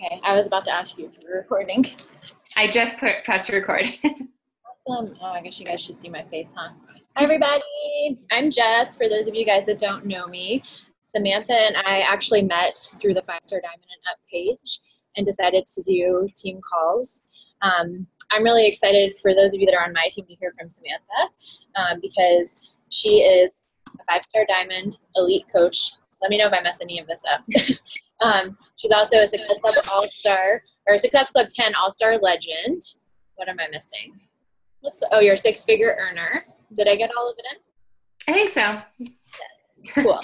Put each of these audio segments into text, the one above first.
Okay, I was about to ask you if you were recording. I just pressed record. Awesome. Oh, I guess you guys should see my face, huh? Hi, everybody. I'm Jess. For those of you guys that don't know me, Samantha and I actually met through the 5-Star Diamond and Up page and decided to do team calls. I'm really excited for those of you that are on my team to hear from Samantha because she is a 5-Star Diamond elite coach. Let me know if I mess any of this up. She's also a Success Club All-Star, or Success Club 10 All-Star Legend. What am I missing? You're a 6-figure earner. Did I get all of it in? I think so. Yes. Cool.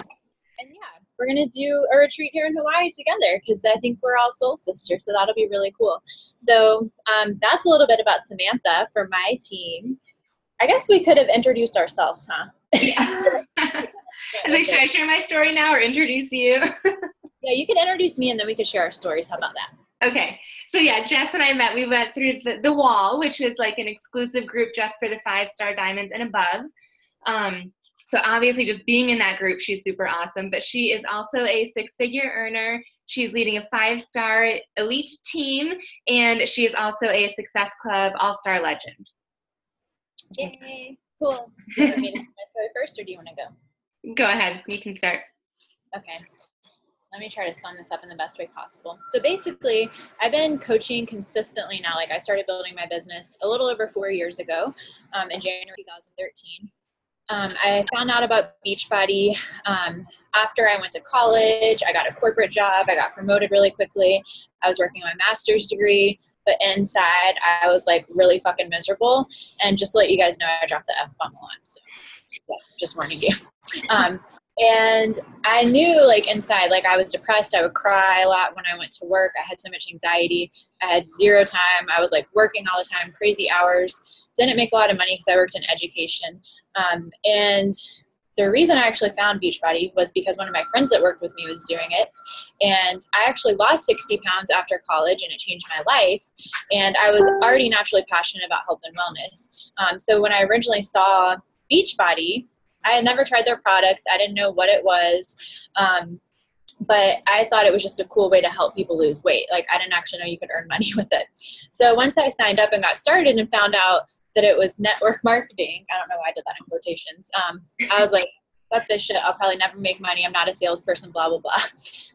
And yeah, we're going to do a retreat here in Hawaii together because I think we're all soul sisters, so that'll be really cool. So that's a little bit about Samantha for my team. I guess we could have introduced ourselves, huh? Yeah. Should I share my story now or introduce you? Yeah, you can introduce me and then we could share our stories. How about that? Okay. So yeah, Jess and I met. We went through the Wall, which is like an exclusive group just for the 5-Star Diamonds and above. So obviously just being in that group, she's super awesome. But she is also a 6-figure earner. She's leading a 5-star elite team. And she is also a Success Club All-Star Legend. Yay. Cool. Do you want me to tell my story first or do you want to go? Go ahead. You can start. Okay. Let me try to sum this up in the best way possible. So basically, I've been coaching consistently now. Like I started building my business a little over 4 years ago in January 2013. I found out about Beachbody after I went to college. I got a corporate job. I got promoted really quickly. I was working on my master's degree. But inside, I was like really fucking miserable. And just to let you guys know, I dropped the F-bomb a lot. So yeah, just warning you. And I knew like inside, like I was depressed. I would cry a lot when I went to work. I had so much anxiety. I had zero time. I was like working all the time, crazy hours. Didn't make a lot of money because I worked in education. And the reason I actually found Beachbody was because one of my friends that worked with me was doing it. And I actually lost 60 pounds after college and it changed my life. And I was already naturally passionate about health and wellness. So when I originally saw Beachbody, I had never tried their products. I didn't know what it was. But I thought it was just a cool way to help people lose weight. Like I didn't actually know you could earn money with it. So once I signed up and got started and found out that it was network marketing, I don't know why I did that in quotations. I was like, fuck this shit. I'll probably never make money. I'm not a salesperson, blah, blah, blah.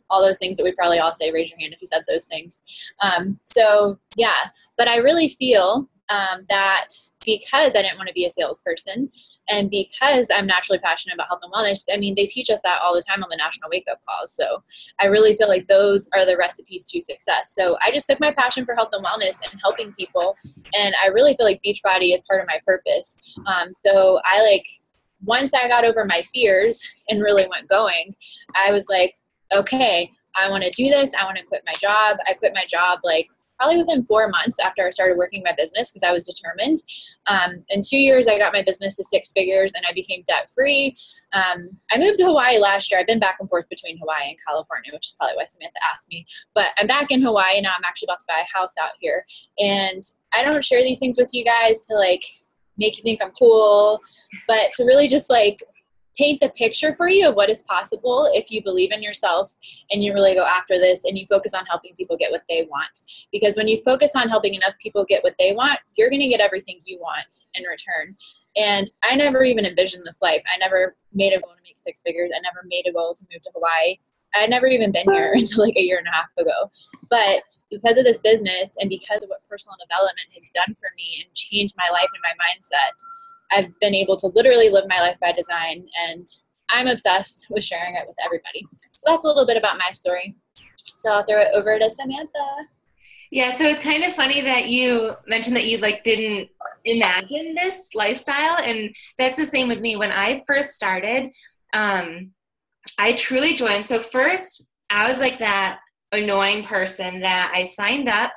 All those things that we probably all say, raise your hand if you said those things. So yeah, but I really feel that because I didn't want to be a salesperson, and because I'm naturally passionate about health and wellness, I mean, they teach us that all the time on the National Wake Up Calls. So I really feel like those are the recipes to success. So I just took my passion for health and wellness and helping people. And I really feel like Beachbody is part of my purpose. So once I got over my fears and really went going, I was like, okay, I want to do this. I want to quit my job. I quit my job like probably within 4 months after I started working my business because I was determined. In 2 years, I got my business to 6 figures and I became debt-free. I moved to Hawaii last year. I've been back and forth between Hawaii and California, which is probably why Samantha asked me. But I'm back in Hawaii now. I'm actually about to buy a house out here. And I don't share these things with you guys to like make you think I'm cool, but to really just like paint the picture for you of what is possible if you believe in yourself and you really go after this and you focus on helping people get what they want. Because when you focus on helping enough people get what they want, you're going to get everything you want in return. And I never even envisioned this life. I never made a goal to make 6 figures. I never made a goal to move to Hawaii. I had never even been here until like a year and a half ago. But because of this business and because of what personal development has done for me and changed my life and my mindset, I've been able to literally live my life by design, and I'm obsessed with sharing it with everybody. So that's a little bit about my story. So I'll throw it over to Samantha. Yeah, so it's kind of funny that you mentioned that you like didn't imagine this lifestyle, and that's the same with me. When I first started, I truly joined. So first, I was like that annoying person that I signed up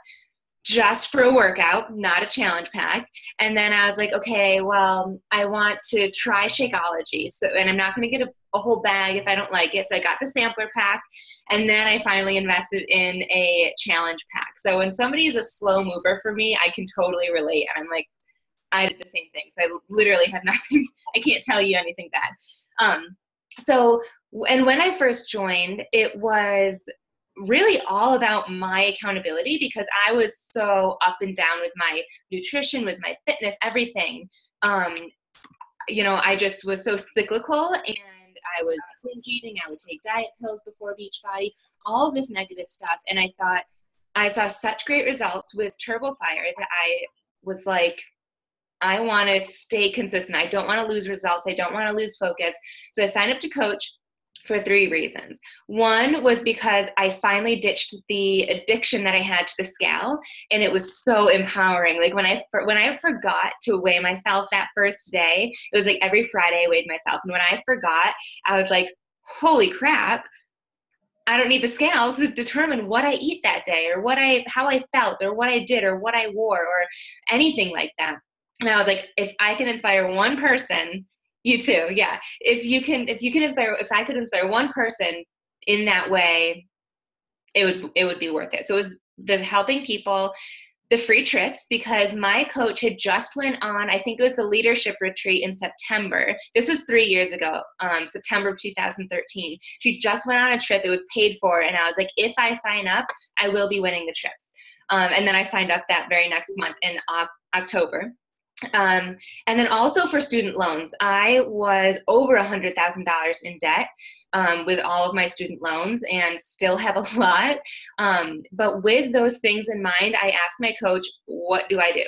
just for a workout, not a challenge pack. And then I was like, okay, well, I want to try Shakeology. So, and I'm not going to get a whole bag if I don't like it. So I got the sampler pack. And then I finally invested in a challenge pack. So when somebody is a slow mover for me, I can totally relate. And I'm like, I did the same thing. So I literally have nothing. I can't tell you anything bad. And when I first joined, it was really all about my accountability, because I was so up and down with my nutrition, with my fitness, everything. I just was so cyclical, and I was binge eating. I would take diet pills before Beachbody, all of this negative stuff. And I thought, I saw such great results with Turbo Fire that I was like, I want to stay consistent. I don't want to lose results. I don't want to lose focus. So I signed up to coach for 3 reasons. One was because I finally ditched the addiction that I had to the scale, and it was so empowering. Like when I forgot to weigh myself that first day, it was like every Friday I weighed myself. And when I forgot, I was like, holy crap, I don't need the scale to determine what I eat that day, or how I felt, or what I did, or what I wore, or anything like that. And I was like, if I can inspire one person, you too, yeah. If I could inspire one person in that way, it would be worth it. So it was the helping people, the free trips, because my coach had just went on, I think it was the leadership retreat in September. This was 3 years ago, September of 2013. She just went on a trip. It was paid for. And I was like, if I sign up, I will be winning the trips. And then I signed up that very next month in October. And then also for student loans, I was over $100,000 in debt with all of my student loans, and still have a lot. But with those things in mind, I asked my coach, what do I do?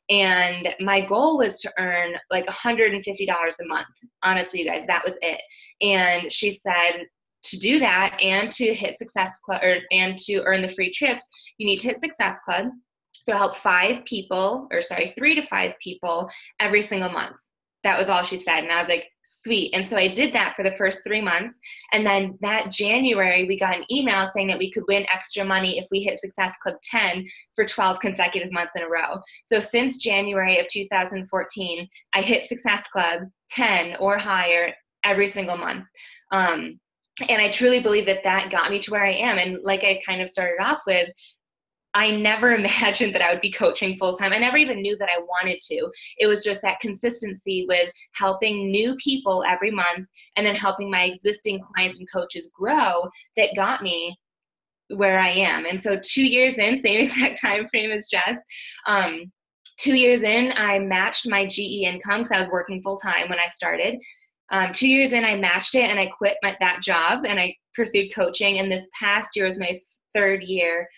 And my goal was to earn like $150 a month. Honestly, you guys, that was it. And she said, to do that and to hit Success Club, and to earn the free trips, you need to hit Success Club. So help 3 to 5 people every single month. That was all she said. And I was like, sweet. And so I did that for the first 3 months. And then that January, we got an email saying that we could win extra money if we hit Success Club 10 for 12 consecutive months in a row. So since January of 2014, I hit Success Club 10 or higher every single month. And I truly believe that got me to where I am. And like I kind of started off with, I never imagined that I would be coaching full-time. I never even knew that I wanted to. It was just that consistency with helping new people every month, and then helping my existing clients and coaches grow, that got me where I am. And so 2 years in, same exact time frame as Jess, 2 years in, I matched my GE income, because I was working full-time when I started. 2 years in, I matched it, and I quit that job, and I pursued coaching. And this past year was my 3rd year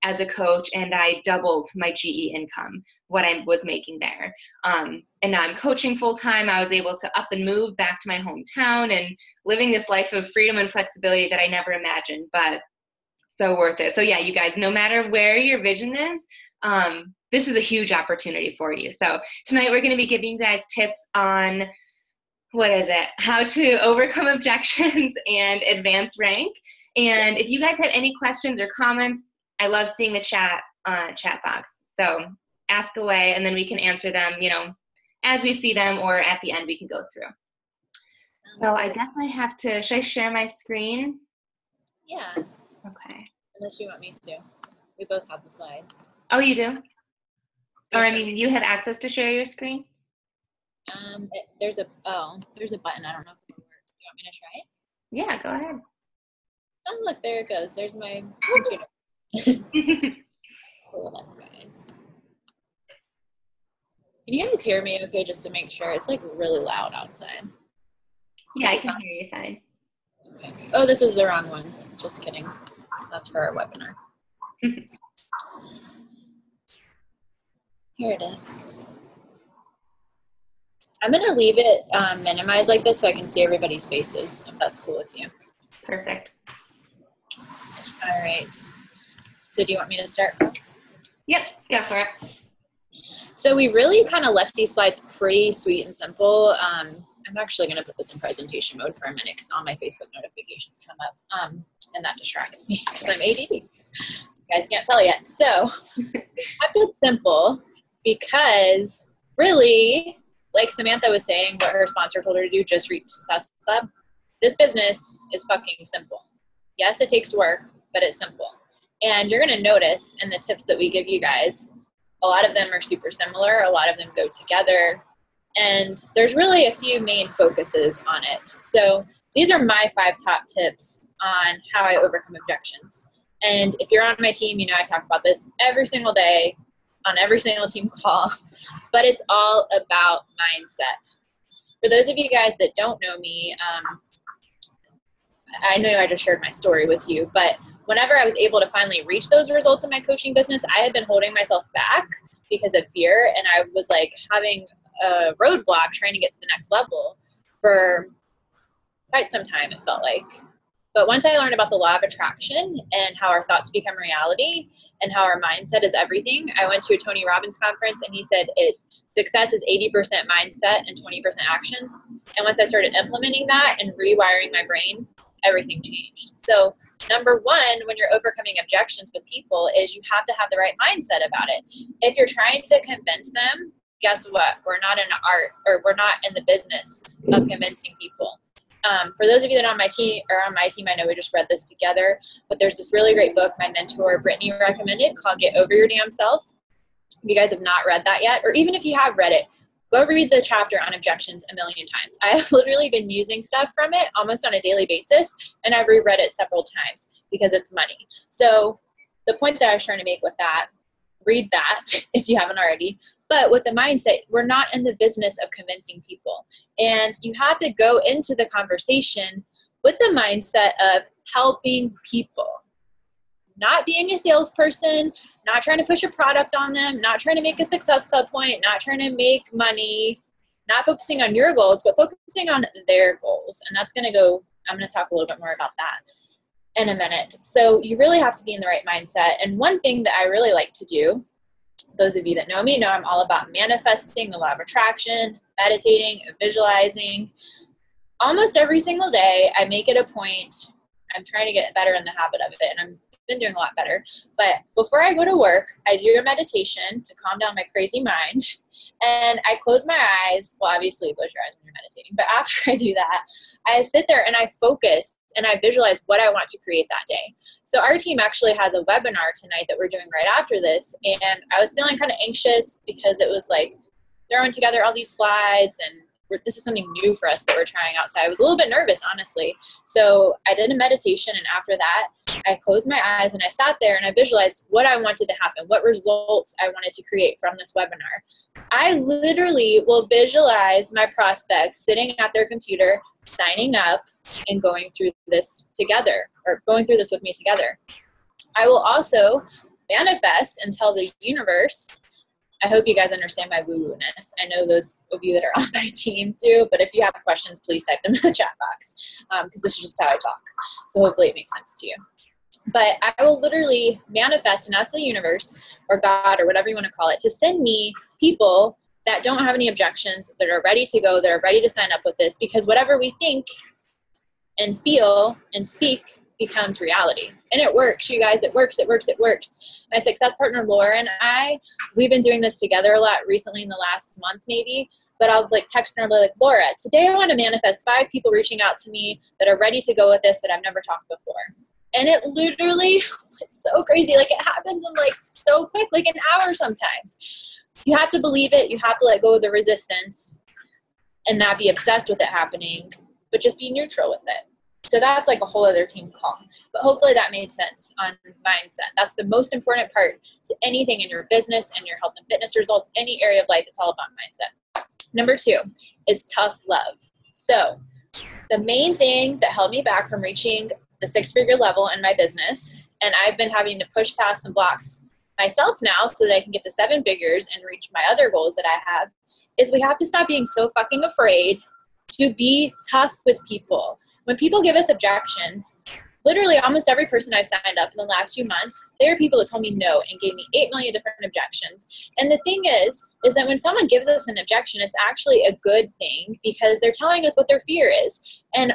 as a coach, and I doubled my GE income, what I was making there. And now I'm coaching full time. I was able to up and move back to my hometown, and living this life of freedom and flexibility that I never imagined, but so worth it. So yeah, you guys, no matter where your vision is, this is a huge opportunity for you. So tonight we're going to be giving you guys tips on how to overcome objections and advance rank. And if you guys have any questions or comments, I love seeing the chat box. So ask away, and then we can answer them, as we see them, or at the end we can go through. So I guess I have to, should I share my screen? Yeah. Okay. Unless you want me to. We both have the slides. Oh, you do? Or you have access to share your screen? There's a button. I don't know if it'll work. Do you want me to try it? Yeah, go ahead. Oh, look, there it goes. There's my computer. Let's pull it up, guys. Can you guys hear me okay, just to make sure? It's like really loud outside. Yeah, I can hear you fine. Okay. Oh, this is the wrong one. Just kidding. That's for our webinar. Here it is. I'm going to leave it minimized like this so I can see everybody's faces, if that's cool with you. Perfect. All right. So do you want me to start? Yep, go for it. So we really kind of left these slides pretty sweet and simple. I'm actually going to put this in presentation mode for a minute, because all my Facebook notifications come up, and that distracts me because I'm ADD. You guys can't tell yet. So I kept it simple because really, like Samantha was saying, what her sponsor told her to do, just reach Success Club. This business is fucking simple. Yes, it takes work, but it's simple. And you're going to notice in the tips that we give you guys, a lot of them are super similar. A lot of them go together. And there's really a few main focuses on it. So these are my 5 top tips on how I overcome objections. And if you're on my team, you know I talk about this every single day on every single team call, but it's all about mindset. For those of you guys that don't know me, I know I just shared my story with you, but whenever I was able to finally reach those results in my coaching business, I had been holding myself back because of fear, and I was like having a roadblock trying to get to the next level for quite some time, it felt like. But once I learned about the law of attraction and how our thoughts become reality and how our mindset is everything, I went to a Tony Robbins conference, and he said success is 80% mindset and 20% actions. And once I started implementing that and rewiring my brain, everything changed. So number one, when you're overcoming objections with people, is you have to have the right mindset about it. If you're trying to convince them, guess what? We're not in art, or we're not in the business of convincing people. For those of you that are on my team, I know we just read this together, but there's this really great book my mentor Brittany recommended called Get Over Your Damn Self. If you guys have not read that yet, or even if you have read it, go read the chapter on objections a million times. I have literally been using stuff from it almost on a daily basis, and I've reread it several times because it's money. So the point that I was trying to make with that, read that if you haven't already. But with the mindset, we're not in the business of convincing people. And you have to go into the conversation with the mindset of helping people. Not being a salesperson, not trying to push a product on them, not trying to make a success club point, not trying to make money, not focusing on your goals, but focusing on their goals. And I'm going to talk a little bit more about that in a minute. So you really have to be in the right mindset. And one thing that I really like to do, those of you that know me know I'm all about manifesting, the law of attraction, meditating, visualizing. Almost every single day, I make it a point. I'm trying to get better in the habit of it, and I've been doing a lot better. But before I go to work, I do a meditation to calm down my crazy mind, and I close my eyes. Well, obviously, you close your eyes when you're meditating, but after I do that, I sit there and I focus and I visualize what I want to create that day. So our team actually has a webinar tonight that we're doing right after this. And I was feeling kind of anxious because it was like throwing together all these slides, and this is something new for us that we're trying out. So I was a little bit nervous, honestly. So I did a meditation, and after that, I closed my eyes and I sat there and I visualized what I wanted to happen, what results I wanted to create from this webinar. I literally will visualize my prospects sitting at their computer, signing up, and going through this together, or going through this with me together. I will also manifest and tell the universe. I hope you guys understand my woo-woo-ness. I know those of you that are on my team do, but if you have questions, please type them in the chat box, because this is just how I talk. So hopefully it makes sense to you. But I will literally manifest and ask the universe, or God, or whatever you want to call it, to send me people that don't have any objections, that are ready to go, that are ready to sign up with this, because whatever we think and feel and speak becomes reality. And it works, you guys. It works. My success partner, Laura, and we've been doing this together a lot recently in the last month maybe, but I'll text her and be like, Laura, today I want to manifest 5 people reaching out to me that are ready to go with this, that I've never talked before. And it literally, it's so crazy. It happens in so quick, an hour sometimes. You have to believe it. You have to let go of the resistance and not be obsessed with it happening, but just be neutral with it. So that's a whole other team call. But hopefully that made sense on mindset. That's the most important part to anything in your business and your health and fitness results, any area of life. It's all about mindset. Number 2 is tough love. So the main thing that held me back from reaching the 6-figure level in my business, and I've been having to push past some blocks myself now so that I can get to 7 figures and reach my other goals that I have, is we have to stop being so fucking afraid to be tough with people. When people give us objections, literally almost every person I've signed up in the last few months, there are people that told me no and gave me 8 million different objections. And the thing is that when someone gives us an objection, it's actually a good thing because they're telling us what their fear is. And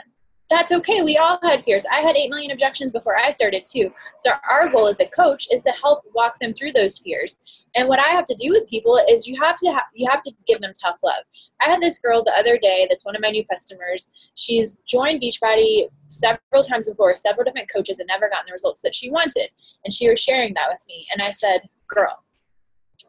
that's okay. We all had fears. I had 8 million objections before I started too. So our goal as a coach is to help walk them through those fears. And what I have to do with people is you have to give them tough love. I had this girl the other day that's one of my new customers. She's joined Beachbody several times before, several different coaches, and never gotten the results that she wanted. And she was sharing that with me. And I said, girl,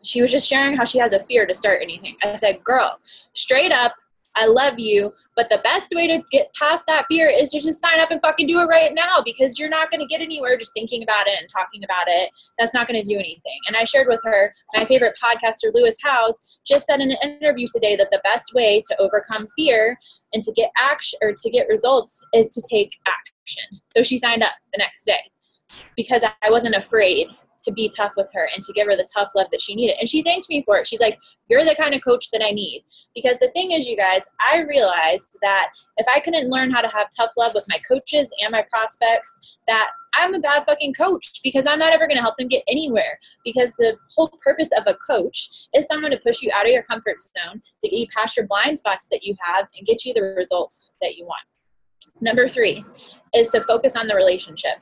she was just sharing how she has a fear to start anything. I said, girl, straight up, I love you, but the best way to get past that fear is to just sign up and fucking do it right now, because you're not going to get anywhere just thinking about it and talking about it. That's not going to do anything. And I shared with her, my favorite podcaster, Lewis Howes, just said in an interview today that the best way to overcome fear and to get action or to get results is to take action. So she signed up the next day because I wasn't afraid to be tough with her and to give her the tough love that she needed. And she thanked me for it. She's like, you're the kind of coach that I need. Because the thing is, you guys, I realized that if I couldn't learn how to have tough love with my coaches and my prospects, that I'm a bad fucking coach, because I'm not ever going to help them get anywhere. Because the whole purpose of a coach is someone to push you out of your comfort zone, to get you past your blind spots that you have and get you the results that you want. Number 3 is to focus on the relationship.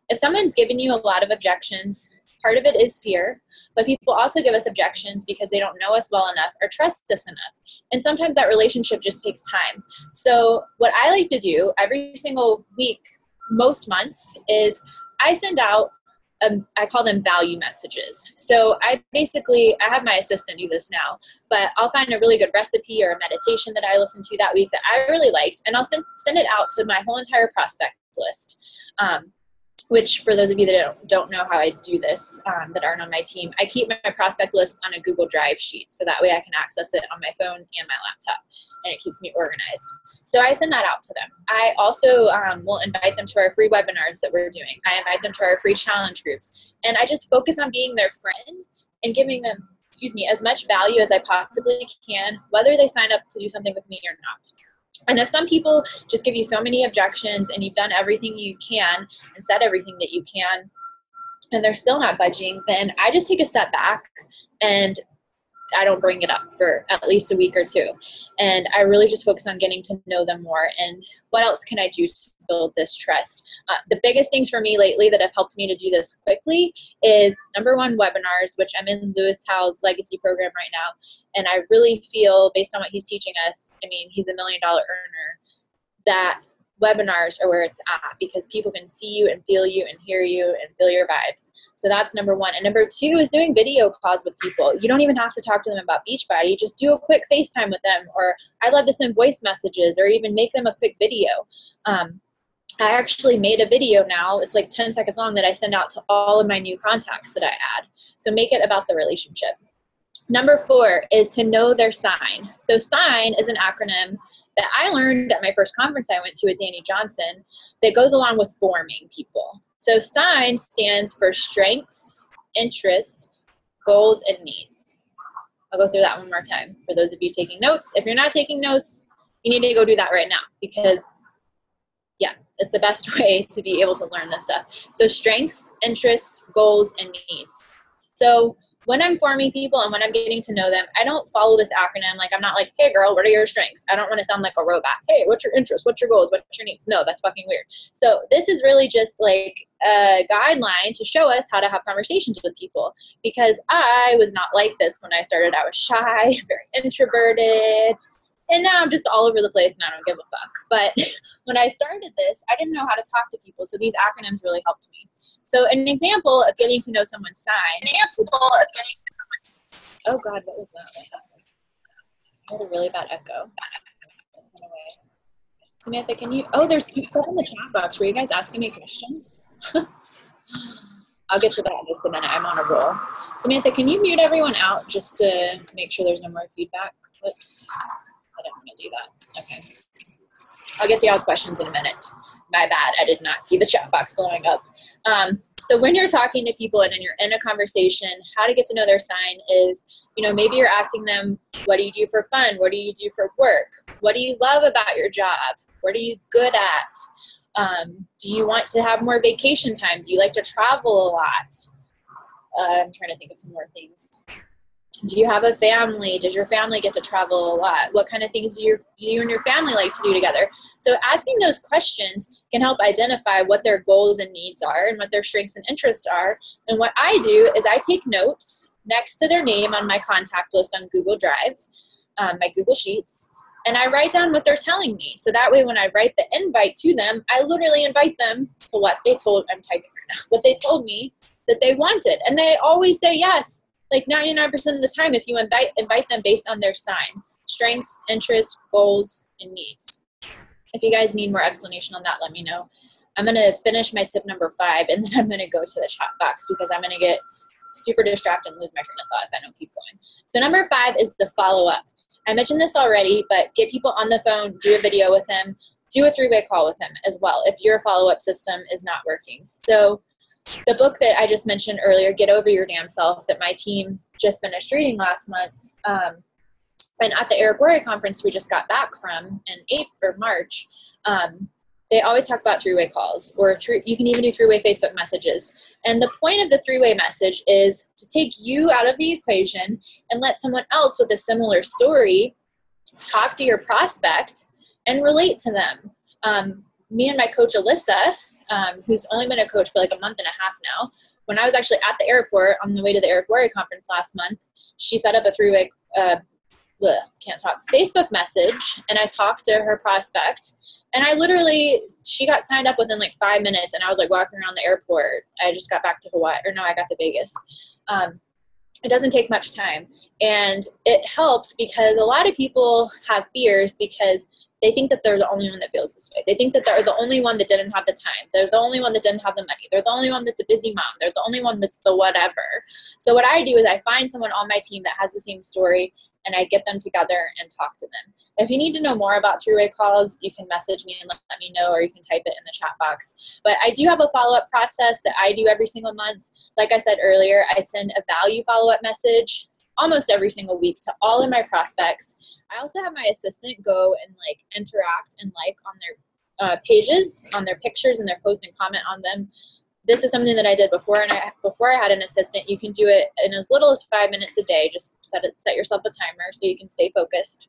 If someone's giving you a lot of objections, part of it is fear, but people also give us objections because they don't know us well enough or trust us enough. And sometimes that relationship just takes time. So what I like to do every single week, most months, is I send out, I call them value messages. So I have my assistant do this now, but I'll find a really good recipe or a meditation that I listened to that week that I really liked, and I'll send it out to my whole entire prospect list. Which, for those of you that don't know how I do this, that aren't on my team, I keep my prospect list on a Google Drive sheet, so that way I can access it on my phone and my laptop, and it keeps me organized. So I send that out to them. I also will invite them to our free webinars that we're doing. I invite them to our free challenge groups, and I just focus on being their friend and giving them, as much value as I possibly can, whether they sign up to do something with me or not. And if some people just give you so many objections and you've done everything you can and said everything that you can, and they're still not budging, then I just take a step back and I don't bring it up for at least a week or two. And I really just focus on getting to know them more and what else can I do to build this trust. The biggest things for me lately that have helped me to do this quickly is, number 1, webinars, which I'm in Lewis Howes' legacy program right now. And I really feel, based on what he's teaching us, he's $1 million earner, that webinars are where it's at, because people can see you and feel you and hear you and feel your vibes. So that's number 1. And number 2 is doing video calls with people. You don't even have to talk to them about Beachbody. Just do a quick FaceTime with them. Or I love to send voice messages or even make them a quick video. I actually made a video now. It's like 10 seconds long that I send out to all of my new contacts that I add. So make it about the relationship. Number 4 is to know their sign. So sign is an acronym that I learned at my first conference I went to with Danny Johnson that goes along with forming people. So sign stands for strengths, interests, goals, and needs. I'll go through that one more time for those of you taking notes. If you're not taking notes, you need to go do that right now, because it's the best way to be able to learn this stuff. So strengths, interests, goals, and needs. So when I'm forming people and when I'm getting to know them, I don't follow this acronym. Like, I'm not like, hey girl, what are your strengths? I don't want to sound like a robot. Hey, what's your interest? What's your goals? What's your needs? No, that's fucking weird. So this is really just like a guideline to show us how to have conversations with people, because I was not like this when I started. I was shy, very introverted, and now I'm just all over the place and I don't give a fuck. But when I started this, I didn't know how to talk to people. So these acronyms really helped me. So an example of getting to know someone's sign. Oh God, what was that? I had a really bad echo. Samantha, can you, there's stuff in the chat box. Were you guys asking me questions? I'll get to that in just a minute. I'm on a roll. Samantha, can you mute everyone out just to make sure there's no more feedback? Whoops. I didn't want to do that. Okay. I'll get to y'all's questions in a minute. My bad. I did not see the chat box blowing up. So when you're talking to people and then you're in a conversation, how to get to know their sign is, maybe you're asking them, what do you do for fun? What do you do for work? What do you love about your job? What are you good at? Do you want to have more vacation time? Do you like to travel a lot? I'm trying to think of some more things. Do you have a family? Does your family get to travel a lot? What kind of things do you and your family like to do together? So asking those questions can help identify what their goals and needs are and what their strengths and interests are. And what I do is I take notes next to their name on my contact list on Google Drive, my Google Sheets, and I write down what they're telling me. So that way when I write the invite to them, I literally invite them to what they told me that they wanted. And they always say yes. Like 99% of the time, if you invite them based on their sign. strengths, interests, goals, and needs. If you guys need more explanation on that, let me know. I'm going to finish my tip number 5, and then I'm going to go to the chat box because I'm going to get super distracted and lose my train of thought if I don't keep going. So number 5 is the follow-up. I mentioned this already, but get people on the phone, do a video with them, do a 3-way call with them as well if your follow-up system is not working. So the book that I just mentioned earlier, Get Over Your Damn Self, that my team just finished reading last month, and at the Eric Worre conference we just got back from in March, they always talk about 3-way calls, or you can even do 3-way Facebook messages. And the point of the 3-way message is to take you out of the equation and let someone else with a similar story talk to your prospect and relate to them. Me and my coach Alyssa, who's only been a coach for like a month and a half now, when I was actually at the airport on the way to the Eric Worre conference last month, she set up a 3-way Facebook message, and I talked to her prospect, and she got signed up within like 5 minutes, and I was like walking around the airport. I just got back to I got to Vegas. It doesn't take much time, and it helps because a lot of people have fears because they think that they're the only one that feels this way. They think that they're the only one that didn't have the time. They're the only one that didn't have the money. They're the only one that's a busy mom. They're the only one that's the whatever. So what I do is I find someone on my team that has the same story, and I get them together and talk to them. If you need to know more about 3-way calls, you can message me and let me know, or you can type it in the chat box. But I do have a follow-up process that I do every single month. Like I said earlier, I send a value follow-up message almost every single week to all of my prospects. I also have my assistant go and like interact and like on their pages, on their pictures and their posts, and comment on them. This is something that I did before I had an assistant. You can do it in as little as 5 minutes a day. Just set yourself a timer so you can stay focused.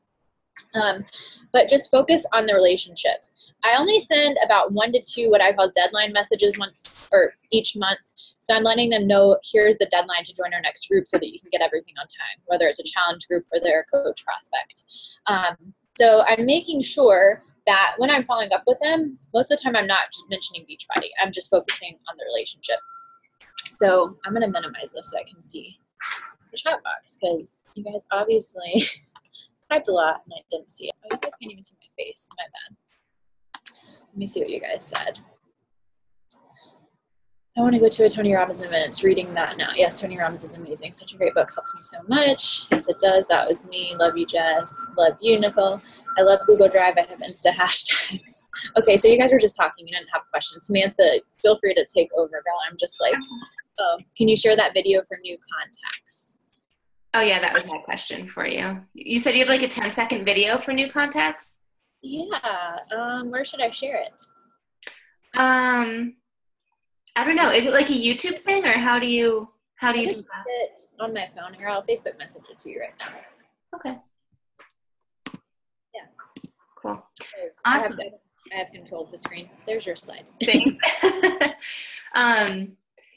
But just focus on the relationship. I only send about 1 to 2 what I call deadline messages each month. So I'm letting them know, here's the deadline to join our next group so that you can get everything on time, whether it's a challenge group or their coach prospect. So I'm making sure that when I'm following up with them, most of the time I'm not just mentioning Beachbody. I'm just focusing on the relationship. So I'm going to minimize this so I can see the chat box because you guys obviously typed a lot and I didn't see it. Oh, you guys can't even see my face. My bad. Let me see what you guys said. I want to go to a Tony Robbins event. It's reading that now. Yes, Tony Robbins is amazing. Such a great book. Helps me so much. Yes, it does. That was me. Love you, Jess. Love you, Nicole. I love Google Drive. I have Insta hashtags. Okay, so you guys were just talking. You didn't have questions. Samantha, feel free to take over, girl. I'm just like, oh, can you share that video for new contacts? Oh, yeah, that was my question for you. You said you have like a 10-second video for new contacts? Yeah. Where should I share it? I don't know. Is it like a YouTube thing, or how do you do that? It on my phone here. I'll Facebook message it to you right now. Okay. Yeah. Cool. Awesome. I have control of the screen. There's your slide. Thanks.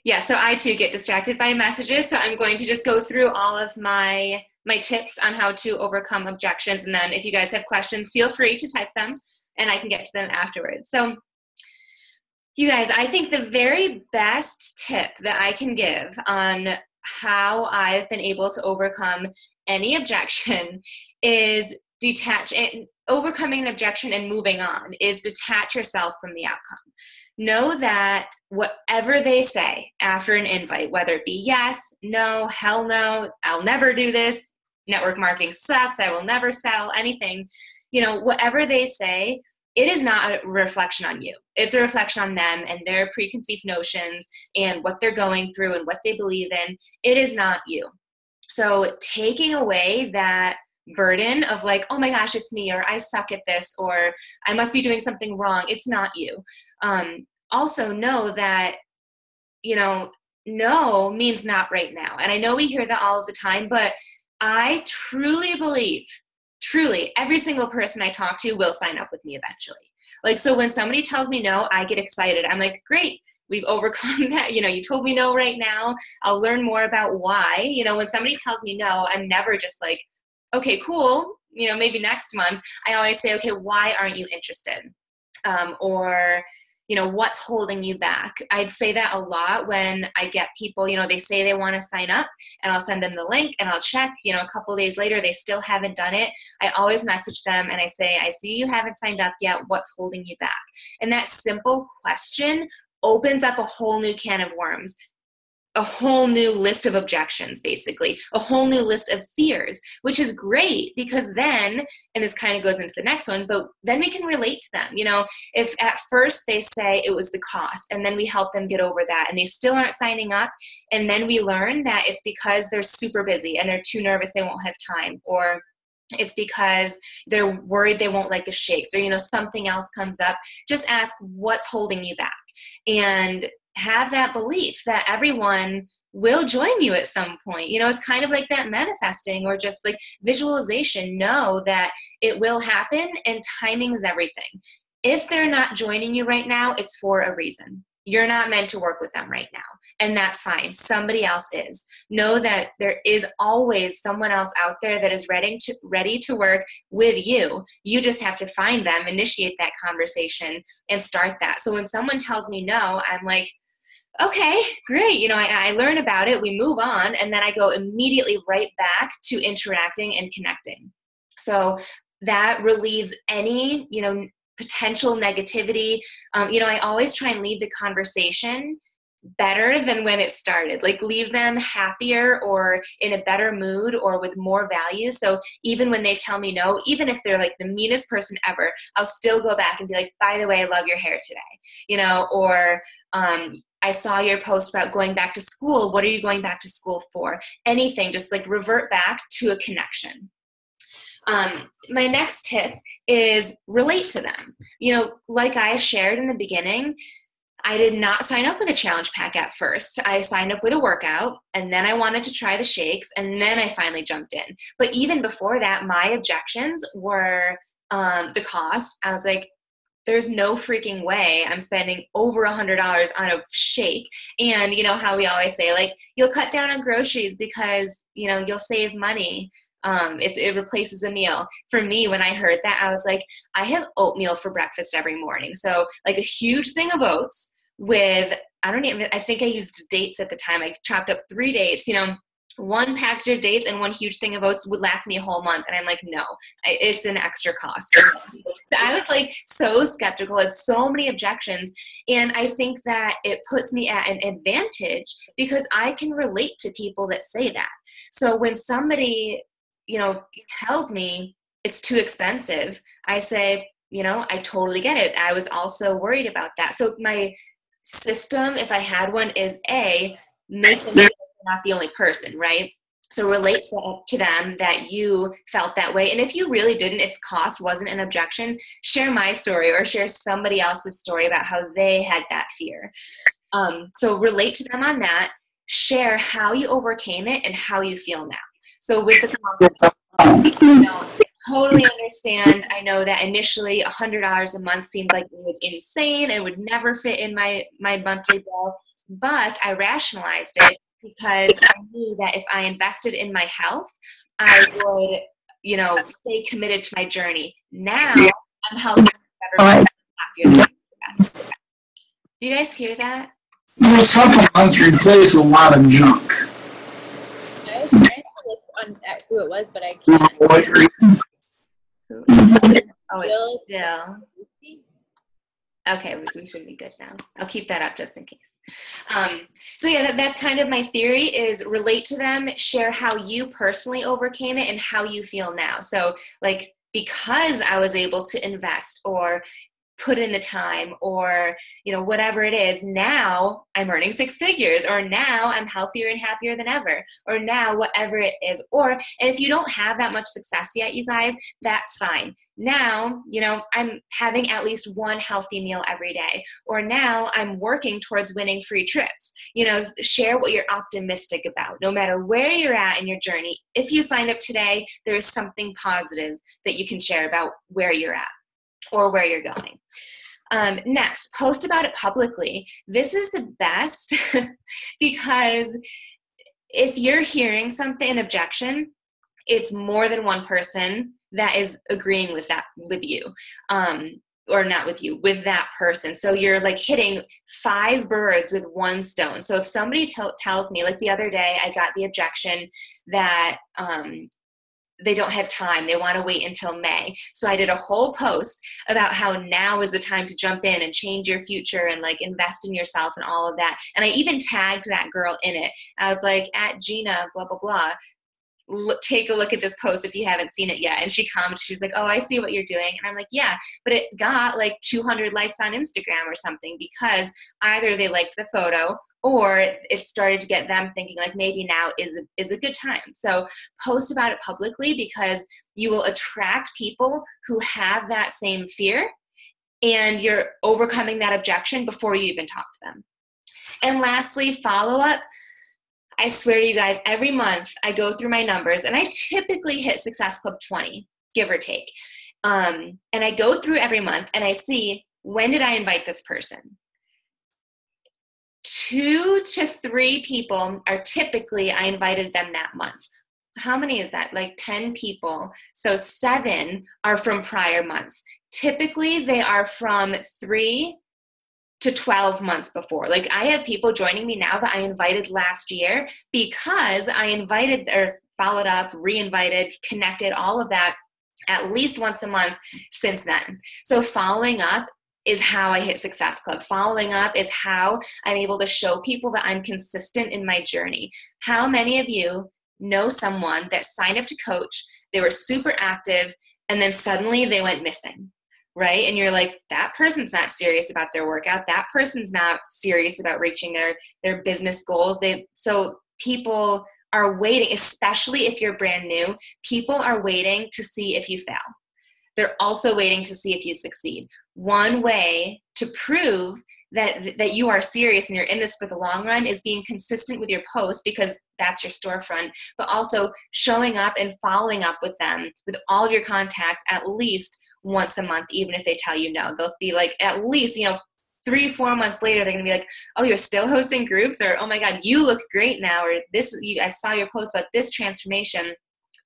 Yeah, so I too get distracted by messages, so I'm going to just go through all of my tips on how to overcome objections, and then if you guys have questions, feel free to type them, and I can get to them afterwards. So, you guys, I think the very best tip that I can give on how I've been able to overcome any objection is overcoming an objection and moving on is detach yourself from the outcome. Know that whatever they say after an invite, whether it be yes, no, hell no, I'll never do this, network marketing sucks, I will never sell anything, whatever they say, it is not a reflection on you. It's a reflection on them and their preconceived notions and what they're going through and what they believe in. It is not you. So taking away that burden of like, oh my gosh, it's me, or I suck at this, or I must be doing something wrong. It's not you. Also know that, no means not right now. And I know we hear that all of the time, but I truly believe, every single person I talk to will sign up with me eventually. Like, so when somebody tells me no, I get excited. I'm like, great, we've overcome that. You told me no right now. I'll learn more about why. When somebody tells me no, I'm never just like, okay, cool. Maybe next month. I always say, okay, why aren't you interested? Or, what's holding you back? I'd say that a lot when I get people, they say they want to sign up, and I'll send them the link and I'll check, a couple of days later, they still haven't done it. I always message them and I say, I see you haven't signed up yet. What's holding you back? And that simple question opens up a whole new can of worms, a whole new list of objections, basically, a whole new list of fears, which is great because then, and this kind of goes into the next one, but then we can relate to them. If at first they say it was the cost, and then we help them get over that, and they still aren't signing up, and then we learn that it's because they're super busy and they're too nervous, they won't have time, or it's because they're worried they won't like the shakes, or, something else comes up, just ask what's holding you back. And have that belief that everyone will join you at some point. It's kind of like that manifesting or just like visualization. Know that it will happen, and timing is everything. If they're not joining you right now, it's for a reason. You're not meant to work with them right now, and that's fine. Somebody else is. Know that there is always someone else out there that is ready to work with you. You just have to find them, initiate that conversation, and start that. So when someone tells me no, I'm like, okay, great. I learn about it, we move on, and then I go immediately right back to interacting and connecting. So that relieves any, potential negativity. I always try and leave the conversation better than when it started, like leave them happier or in a better mood or with more value. So even when they tell me no, even if they're like the meanest person ever, I'll still go back and be like, by the way, I love your hair today, or I saw your post about going back to school. What are you going back to school for? Anything, just like revert back to a connection. My next tip is relate to them. Like I shared in the beginning, I did not sign up with a challenge pack at first. I signed up with a workout, and then I wanted to try the shakes, and then I finally jumped in. But even before that, my objections were the cost. I was like, there's no freaking way I'm spending over $100 on a shake. And how we always say, like, you'll cut down on groceries because, you'll save money. It replaces a meal. For me, when I heard that, I was like, I have oatmeal for breakfast every morning. So like a huge thing of oats with, I think I used dates at the time. I chopped up 3 dates, one package of dates and one huge thing of oats would last me a whole month. And I'm like, no, it's an extra cost. I was like so skeptical. It's so many objections. And I think that it puts me at an advantage because I can relate to people that say that. So when somebody, tells me it's too expensive, I say, I totally get it. I was also worried about that. So my system, if I had one, is make them feel not the only person, right? So relate to them that you felt that way. And if you really didn't, if cost wasn't an objection, share my story or share somebody else's story about how they had that fear. So relate to them on that, share how you overcame it and how you feel now. So with the totally understand. I know that initially $100 a month seemed like it was insane and would never fit in my monthly bill, but I rationalized it because I knew that if I invested in my health, I would, stay committed to my journey. Now I'm healthier than ever, happier than ever. Do you guys hear that? Those supplements replace a lot of junk. I was trying to look at who it was, but I can't. Oh, it's Jill. Okay, we should be good now. I'll keep that up just in case. So yeah, that's kind of my theory, is relate to them, share how you personally overcame it and how you feel now. So like, because I was able to invest or put in the time or, whatever it is, now I'm earning 6 figures, or now I'm healthier and happier than ever, or now whatever it is. And if you don't have that much success yet, you guys, that's fine. Now, I'm having at least one healthy meal every day, or now I'm working towards winning free trips. Share what you're optimistic about. No matter where you're at in your journey, if you signed up today, there is something positive that you can share about where you're at or where you're going. Next, post about it publicly. This is the best because if you're hearing something, an objection, it's more than one person that is agreeing with that with you. or not with you, with that person. So you're like hitting 5 birds with one stone. So if somebody tells me, like the other day, I got the objection that they don't have time. They want to wait until May. So I did a whole post about how now is the time to jump in and change your future and like invest in yourself and all of that. And I even tagged that girl in it. I was like, at Gina, blah, blah, blah. Take a look at this post if you haven't seen it yet. And she commented, she's like, oh, I see what you're doing. And I'm like, yeah, but it got like 200 likes on Instagram or something, because either they liked the photo or it started to get them thinking like maybe now is a good time. So post about it publicly, because you will attract people who have that same fear, and you're overcoming that objection before you even talk to them. And lastly, follow up. I swear to you guys, every month I go through my numbers, and I typically hit Success Club 20, give or take. And I go through every month and I see, when did I invite this person? 2 to 3 people are typically, I invited them that month. How many is that? Like 10 people. So 7 are from prior months. Typically they are from 3 to 12 months before. Like I have people joining me now that I invited last year, because I invited or followed up, re-invited, connected, all of that at least once a month since then. So following up is how I hit Success Club. Following up is how I'm able to show people that I'm consistent in my journey. How many of you know someone that signed up to coach, they were super active, and then suddenly they went missing? Right? And you're like, that person's not serious about their workout. That person's not serious about reaching their business goals. So people are waiting, especially if you're brand new, people are waiting to see if you fail. They're also waiting to see if you succeed. One way to prove that you are serious and you're in this for the long run is being consistent with your posts, because that's your storefront, but also showing up and following up with them, with all of your contacts, at least once a month, even if they tell you no. They'll be like, at least, 3-4 months later, they're gonna be like, oh, you're still hosting groups, or oh my God, you look great now, or I saw your post about this transformation,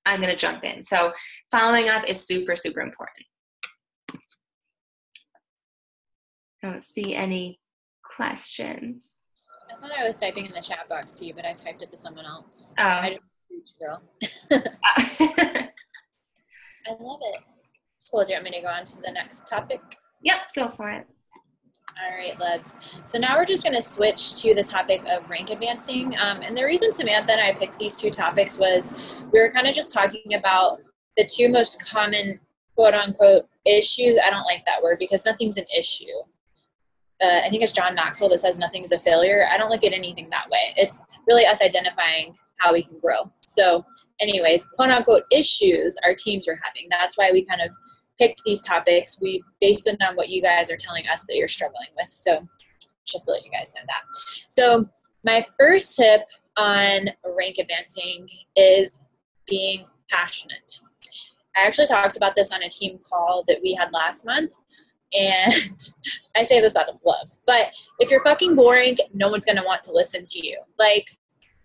I'm gonna jump in. So following up is super, super important. I don't see any questions. I thought I was typing in the chat box to you, but I typed it to someone else. Oh. I just girl. I love it. Cool. Do you want me to go on to the next topic? Yep, go for it. All right, Lebs. So now we're just going to switch to the topic of rank advancing. And the reason Samantha and I picked these 2 topics was we were kind of just talking about the 2 most common quote unquote issues. I don't like that word because nothing's an issue. I think it's John Maxwell that says nothing is a failure. I don't look at anything that way. It's really us identifying how we can grow. So anyways, quote unquote issues our teams are having. That's why we kind of picked these topics. We based it on what you guys are telling us that you're struggling with. So just to let you guys know that. So my first tip on rank advancing is being passionate. I actually talked about this on a team call that we had last month. And I say this out of love, but if you're fucking boring, no one's going to want to listen to you. Like,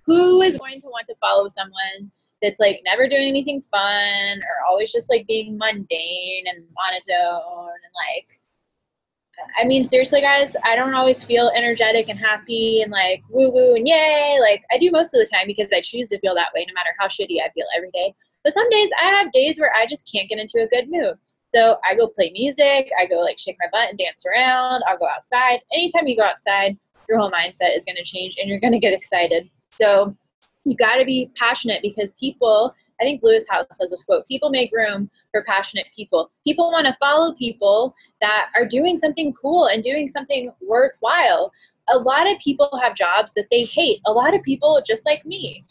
who is going to want to follow someone that's like never doing anything fun, or always just like being mundane and monotone? And like, I mean, seriously guys, I don't always feel energetic and happy and like woo woo and yay. Like I do most of the time because I choose to feel that way no matter how shitty I feel every day. But some days I have days where I just can't get into a good mood. So I go play music, I go like shake my butt and dance around, I'll go outside. Anytime you go outside, your whole mindset is going to change and you're going to get excited. So you got to be passionate, because people, I think Lewis House says this quote, people make room for passionate people. People want to follow people that are doing something cool and doing something worthwhile. A lot of people have jobs that they hate. A lot of people, just like me,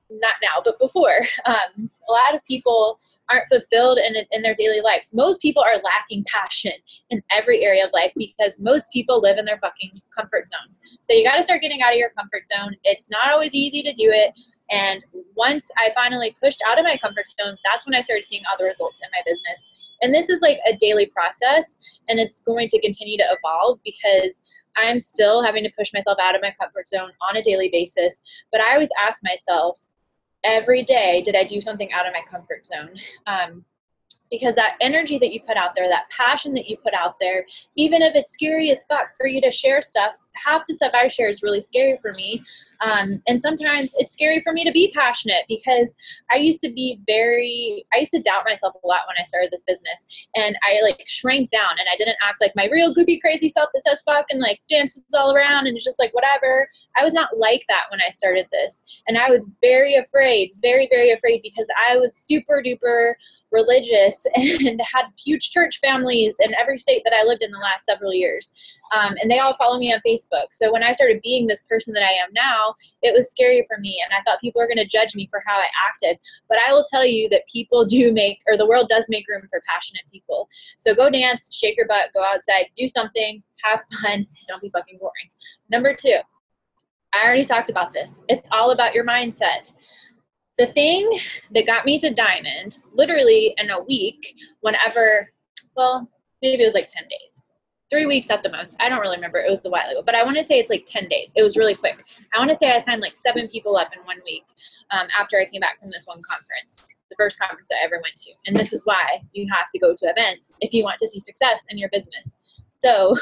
not now, but before, a lot of people aren't fulfilled in their daily lives. Most people are lacking passion in every area of life because most people live in their fucking comfort zones. So you got to start getting out of your comfort zone. It's not always easy to do it. And once I finally pushed out of my comfort zone, that's when I started seeing other results in my business. And this is like a daily process, and it's going to continue to evolve because I'm still having to push myself out of my comfort zone on a daily basis. But I always ask myself, every day, did I do something out of my comfort zone? Because that energy that you put out there, that passion that you put out there, even if it's scary as fuck for you to share stuff, half the stuff I share is really scary for me. And sometimes it's scary for me to be passionate, because I used to doubt myself a lot when I started this business. And I like shrank down, and I didn't act like my real goofy, crazy self that says fuck and like dances all around and it's just like whatever. I was not like that when I started this. And I was very afraid, very, very afraid, because I was super duper religious and had huge church families in every state that I lived in the last several years. And they all follow me on Facebook. So when I started being this person that I am now, it was scary for me. And I thought people were going to judge me for how I acted. But I will tell you that the world does make room for passionate people. So go dance, shake your butt, go outside, do something, have fun, don't be fucking boring. Number 2, I already talked about this. It's all about your mindset. The thing that got me to Diamond, literally in a week, maybe it was like 10 days. 3 weeks at the most. I don't really remember. It was a while ago. But I want to say it's like 10 days. It was really quick. I want to say I signed like 7 people up in 1 week after I came back from this one conference, the first conference I ever went to. And this is why you have to go to events if you want to see success in your business. So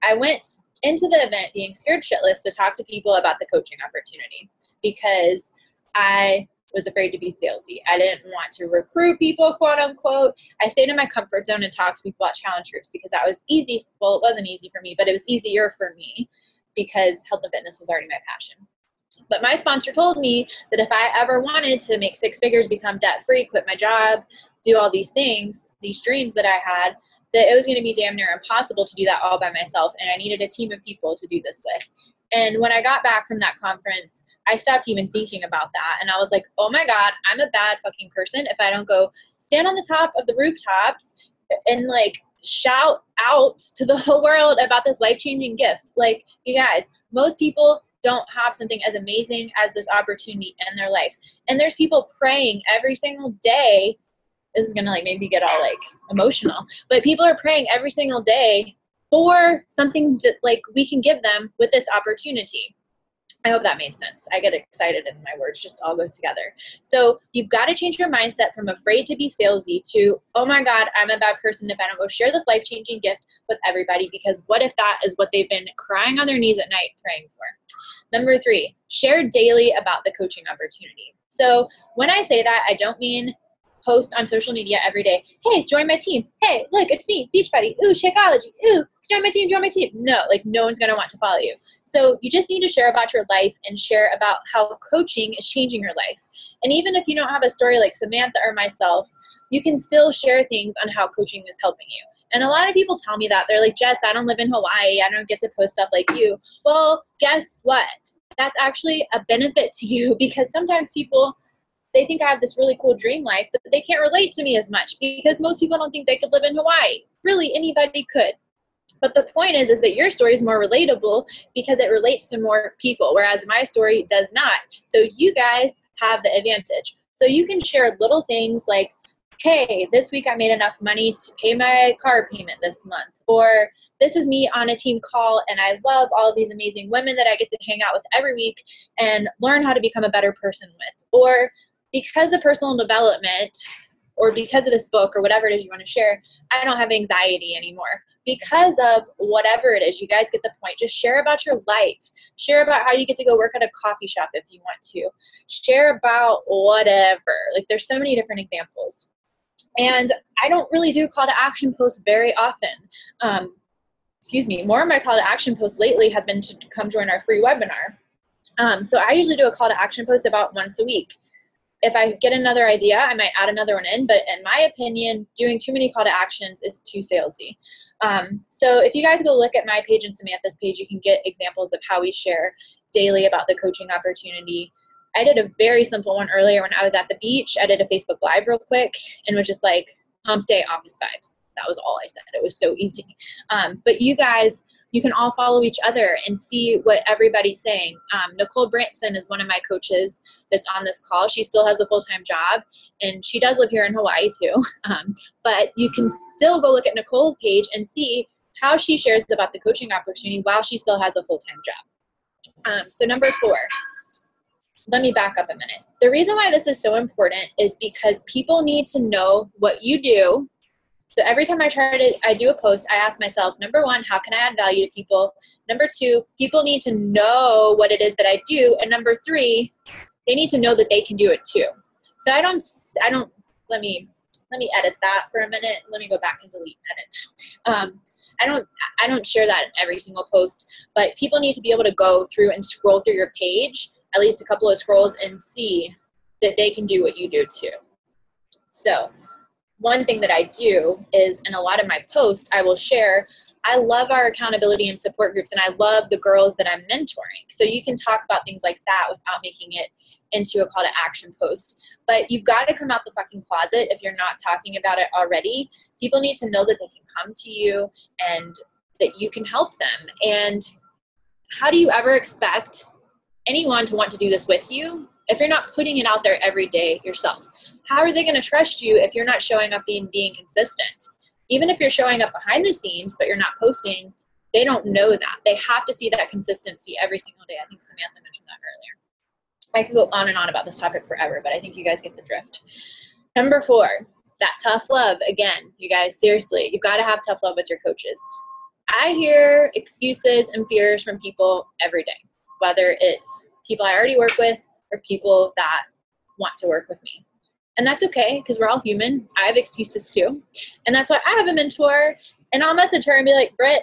I went into the event being scared shitless to talk to people about the coaching opportunity, because I was afraid to be salesy. I didn't want to recruit people, quote unquote. I stayed in my comfort zone and talked to people about challenge groups because that was easy. Well, it wasn't easy for me, but it was easier for me because health and fitness was already my passion. But my sponsor told me that if I ever wanted to make 6 figures, become debt-free, quit my job, do all these things, these dreams that I had, that it was going to be damn near impossible to do that all by myself, and I needed a team of people to do this with. And when I got back from that conference, I stopped even thinking about that. And I was like, oh my God, I'm a bad fucking person if I don't go stand on the top of the rooftops and like shout out to the whole world about this life-changing gift. Like, you guys, most people don't have something as amazing as this opportunity in their lives. And there's people praying every single day. This is going to like maybe get all like emotional, but people are praying every single day for something that like we can give them with this opportunity. I hope that made sense. I get excited and my words just all go together. So you've got to change your mindset from afraid to be salesy to, oh my God, I'm a bad person if I don't go share this life-changing gift with everybody, because what if that is what they've been crying on their knees at night praying for? Number 3, share daily about the coaching opportunity. So when I say that, I don't mean post on social media every day, hey, join my team. Hey, look, it's me, Beachbody. Ooh, Shakeology. Ooh, join my team, join my team. No, like no one's going to want to follow you. So you just need to share about your life and share about how coaching is changing your life. And even if you don't have a story like Samantha or myself, you can still share things on how coaching is helping you. And a lot of people tell me that. They're like, Jess, I don't live in Hawaii. I don't get to post stuff like you. Well, guess what? That's actually a benefit to you, because sometimes people, they think I have this really cool dream life, but they can't relate to me as much because most people don't think they could live in Hawaii. Really, anybody could. But the point is that your story is more relatable because it relates to more people, whereas my story does not. So you guys have the advantage. So you can share little things like, hey, this week I made enough money to pay my car payment this month. Or this is me on a team call and I love all of these amazing women that I get to hang out with every week and learn how to become a better person with. Or because of personal development, or because of this book, or whatever it is you want to share, I don't have anxiety anymore. Because of whatever it is, you guys get the point. Just share about your life. Share about how you get to go work at a coffee shop if you want to. Share about whatever. Like, there's so many different examples. And I don't really do call to action posts very often. More of my call to action posts lately have been to come join our free webinar. So I usually do a call to action post about once a week. If I get another idea, I might add another one in, but in my opinion, doing too many call to actions is too salesy. So if you guys go look at my page and Samantha's page, you can get examples of how we share daily about the coaching opportunity. I did a very simple one earlier when I was at the beach. I did a Facebook Live real quick and was just like hump day office vibes. That was all I said. It was so easy. But you guys, you can all follow each other and see what everybody's saying. Nicole Branson is one of my coaches that's on this call. She still has a full-time job, and she does live here in Hawaii too. But you can still go look at Nicole's page and see how she shares about the coaching opportunity while she still has a full-time job. So number 4, let me back up a minute. The reason why this is so important is because people need to know what you do. So every time I do a post, I ask myself, number one, how can I add value to people? Number two, people need to know what it is that I do. And number three, they need to know that they can do it too. So let me edit that for a minute. Let me go back and delete edit. I don't share that in every single post, but people need to be able to go through and scroll through your page, at least a couple of scrolls, and see that they can do what you do too. So one thing that I do is in a lot of my posts, I will share, I love our accountability and support groups, and I love the girls that I'm mentoring. So you can talk about things like that without making it into a call to action post. But you've got to come out the fucking closet if you're not talking about it already. People need to know that they can come to you and that you can help them. And how do you ever expect anyone to want to do this with you if you're not putting it out there every day yourself? How are they going to trust you if you're not showing up being consistent? Even if you're showing up behind the scenes, but you're not posting, they don't know that. They have to see that consistency every single day. I think Samantha mentioned that earlier. I could go on and on about this topic forever, but I think you guys get the drift. Number 4, that tough love. Again, you guys, seriously, you've got to have tough love with your coaches. I hear excuses and fears from people every day, whether it's people I already work with or people that want to work with me. And that's okay, because we're all human. I have excuses too. And that's why I have a mentor, and I'll message her and be like, Britt,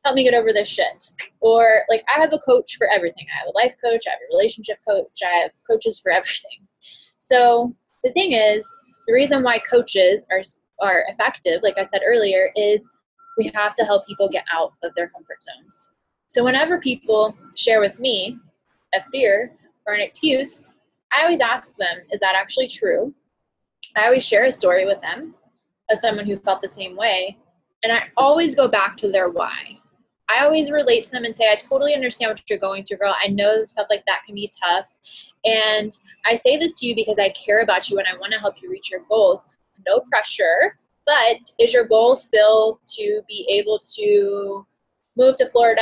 help me get over this shit. Or like, I have a coach for everything. I have a life coach, I have a relationship coach, I have coaches for everything. So the thing is, the reason why coaches are effective, like I said earlier, is we have to help people get out of their comfort zones. So whenever people share with me a fear or an excuse, I always ask them, is that actually true? I always share a story with them of someone who felt the same way. And I always go back to their why. I always relate to them and say, I totally understand what you're going through, girl. I know stuff like that can be tough. And I say this to you because I care about you and I want to help you reach your goals. No pressure, but is your goal still to be able to move to Florida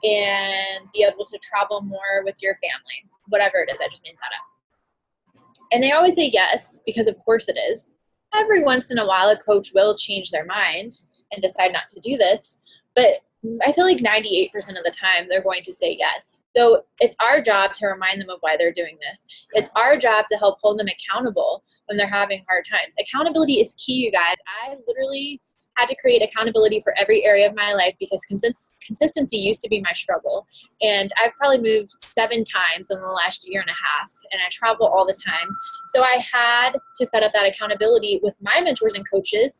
and be able to travel more with your family? Whatever it is, I just made that up. And they always say yes, because of course it is. Every once in a while, a coach will change their mind and decide not to do this. But I feel like 98% of the time, they're going to say yes. So it's our job to remind them of why they're doing this. It's our job to help hold them accountable when they're having hard times. Accountability is key, you guys. I literally had to create accountability for every area of my life because consistency used to be my struggle. And I've probably moved 7 times in the last year and a half, and I travel all the time. So I had to set up that accountability with my mentors and coaches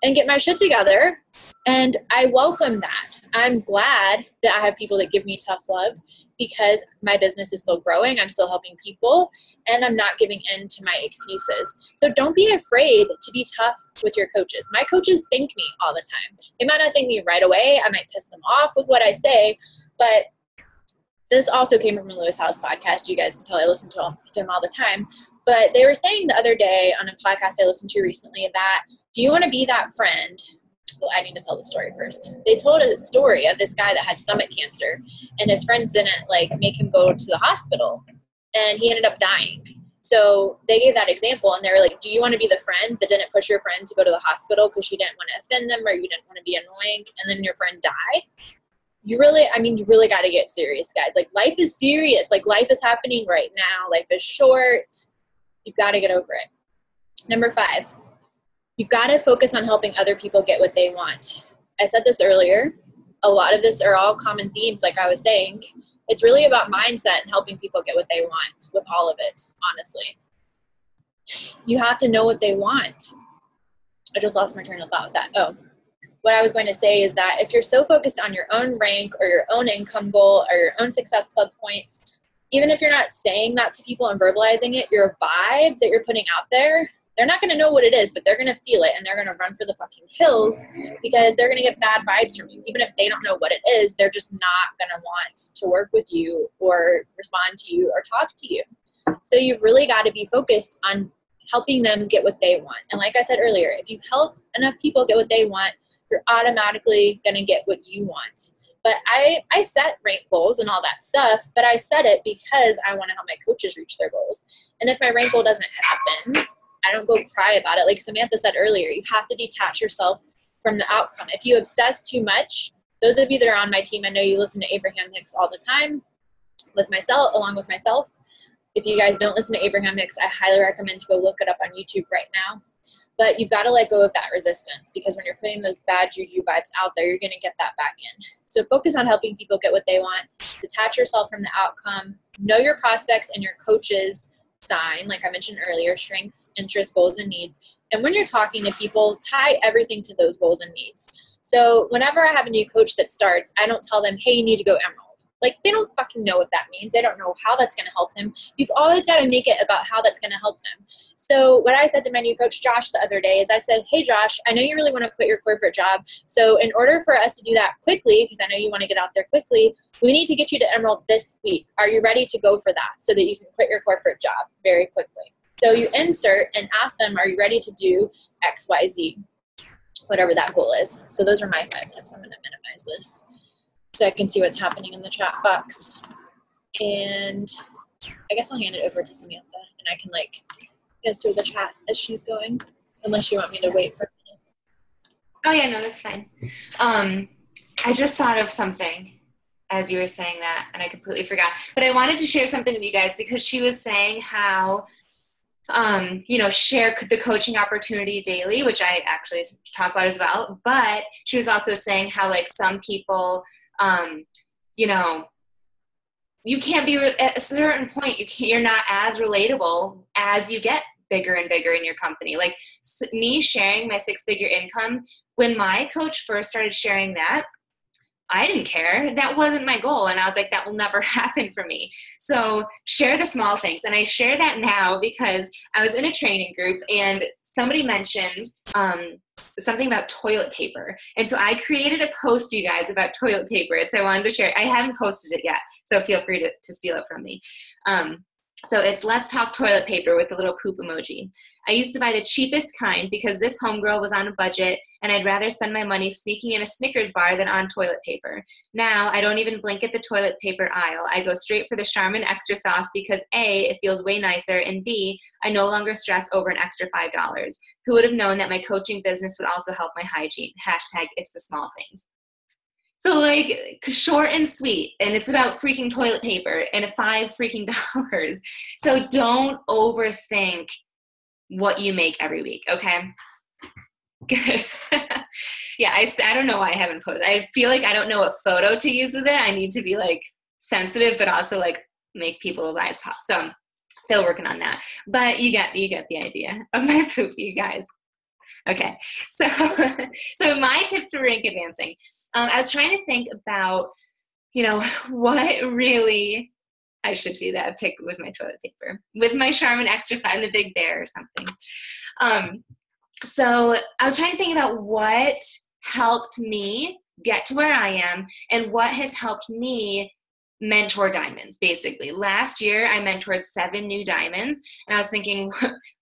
and get my shit together. And I welcome that. I'm glad that I have people that give me tough love because my business is still growing. I'm still helping people and I'm not giving in to my excuses. So don't be afraid to be tough with your coaches. My coaches thank me all the time. They might not thank me right away. I might piss them off with what I say, but this also came from a Lewis House podcast. You guys can tell I listen to him all the time. But they were saying the other day on a podcast I listened to recently that, do you want to be that friend? Well, I need to tell the story first. They told a story of this guy that had stomach cancer, and his friends didn't make him go to the hospital, and he ended up dying. So they gave that example, and they were like, do you want to be the friend that didn't push your friend to go to the hospital because you didn't want to offend them or you didn't want to be annoying, and then your friend die? You really got to get serious, guys. Like, life is serious. Like, life is happening right now. Life is short. You've got to get over it. Number 5, you've got to focus on helping other people get what they want. I said this earlier. A lot of this are all common themes, like I was saying. It's really about mindset and helping people get what they want with all of it, honestly. You have to know what they want. I just lost my train of thought with that. Oh, what I was going to say is that if you're so focused on your own rank or your own income goal or your own success club points, even if you're not saying that to people and verbalizing it, your vibe that you're putting out there, they're not going to know what it is, but they're going to feel it and they're going to run for the fucking hills because they're going to get bad vibes from you. Even if they don't know what it is, they're just not going to want to work with you or respond to you or talk to you. So you've really got to be focused on helping them get what they want. And like I said earlier, if you help enough people get what they want, you're automatically going to get what you want. But I set rank goals and all that stuff, but I set it because I want to help my coaches reach their goals. And if my rank goal doesn't happen, I don't go cry about it. Like Samantha said earlier, you have to detach yourself from the outcome. If you obsess too much, those of you that are on my team, I know you listen to Abraham Hicks all the time along with myself. If you guys don't listen to Abraham Hicks, I highly recommend to go look it up on YouTube right now. But you've got to let go of that resistance, because when you're putting those bad juju vibes out there, you're going to get that back in. So focus on helping people get what they want. Detach yourself from the outcome. Know your prospects and your coaches' sign, like I mentioned earlier, strengths, interests, goals, and needs. And when you're talking to people, tie everything to those goals and needs. So whenever I have a new coach that starts, I don't tell them, hey, you need to go Emerald. Like, they don't fucking know what that means. They don't know how that's going to help them. You've always got to make it about how that's going to help them. So what I said to my new coach, Josh, the other day is I said, hey, Josh, I know you really want to quit your corporate job. So in order for us to do that quickly, because I know you want to get out there quickly, we need to get you to Emerald this week. Are you ready to go for that so that you can quit your corporate job very quickly? So you insert and ask them, are you ready to do X, Y, Z, whatever that goal is. So those are my 5 tips. I'm going to minimize this so I can see what's happening in the chat box. And I guess I'll hand it over to Samantha, and I can get through the chat as she's going, unless you want me to wait for a minute. Oh yeah, no, that's fine. I just thought of something as you were saying that, and I completely forgot. But I wanted to share something with you guys, because she was saying how, share the coaching opportunity daily, which I actually talk about as well. But she was also saying how, some people, you can't be at a certain point. You're not as relatable as you get bigger and bigger in your company. Like me sharing my 6-figure income, when my coach first started sharing that, I didn't care. That wasn't my goal. And I was like, that will never happen for me. So share the small things. And I share that now because I was in a training group and somebody mentioned something about toilet paper. And so I created a post to you guys about toilet paper. And so I wanted to share it. I haven't posted it yet, so feel free to steal it from me. So it's let's talk toilet paper with a little poop emoji. I used to buy the cheapest kind because this homegirl was on a budget and I'd rather spend my money sneaking in a Snickers bar than on toilet paper. Now I don't even blink at the toilet paper aisle. I go straight for the Charmin Extra Soft because A, it feels way nicer, and B, I no longer stress over an extra $5. Who would have known that my coaching business would also help my hygiene? Hashtag it's the small things. So short and sweet, and it's about freaking toilet paper and $5 freaking. So don't overthink what you make every week, okay? Good. Yeah, I don't know why I haven't posted. I feel like I don't know what photo to use with it. I need to be sensitive, but also make people's eyes pop. So I'm still working on that. But you get the idea of my poop, you guys. Okay, so my tips for rank advancing. I was trying to think about, what really, I should do that, pick with my toilet paper, with my Charmin Extra Soft and the Big Bear or something. So I was trying to think about what helped me get to where I am and what has helped me mentor diamonds, basically. Last year, I mentored 7 new diamonds, and I was thinking,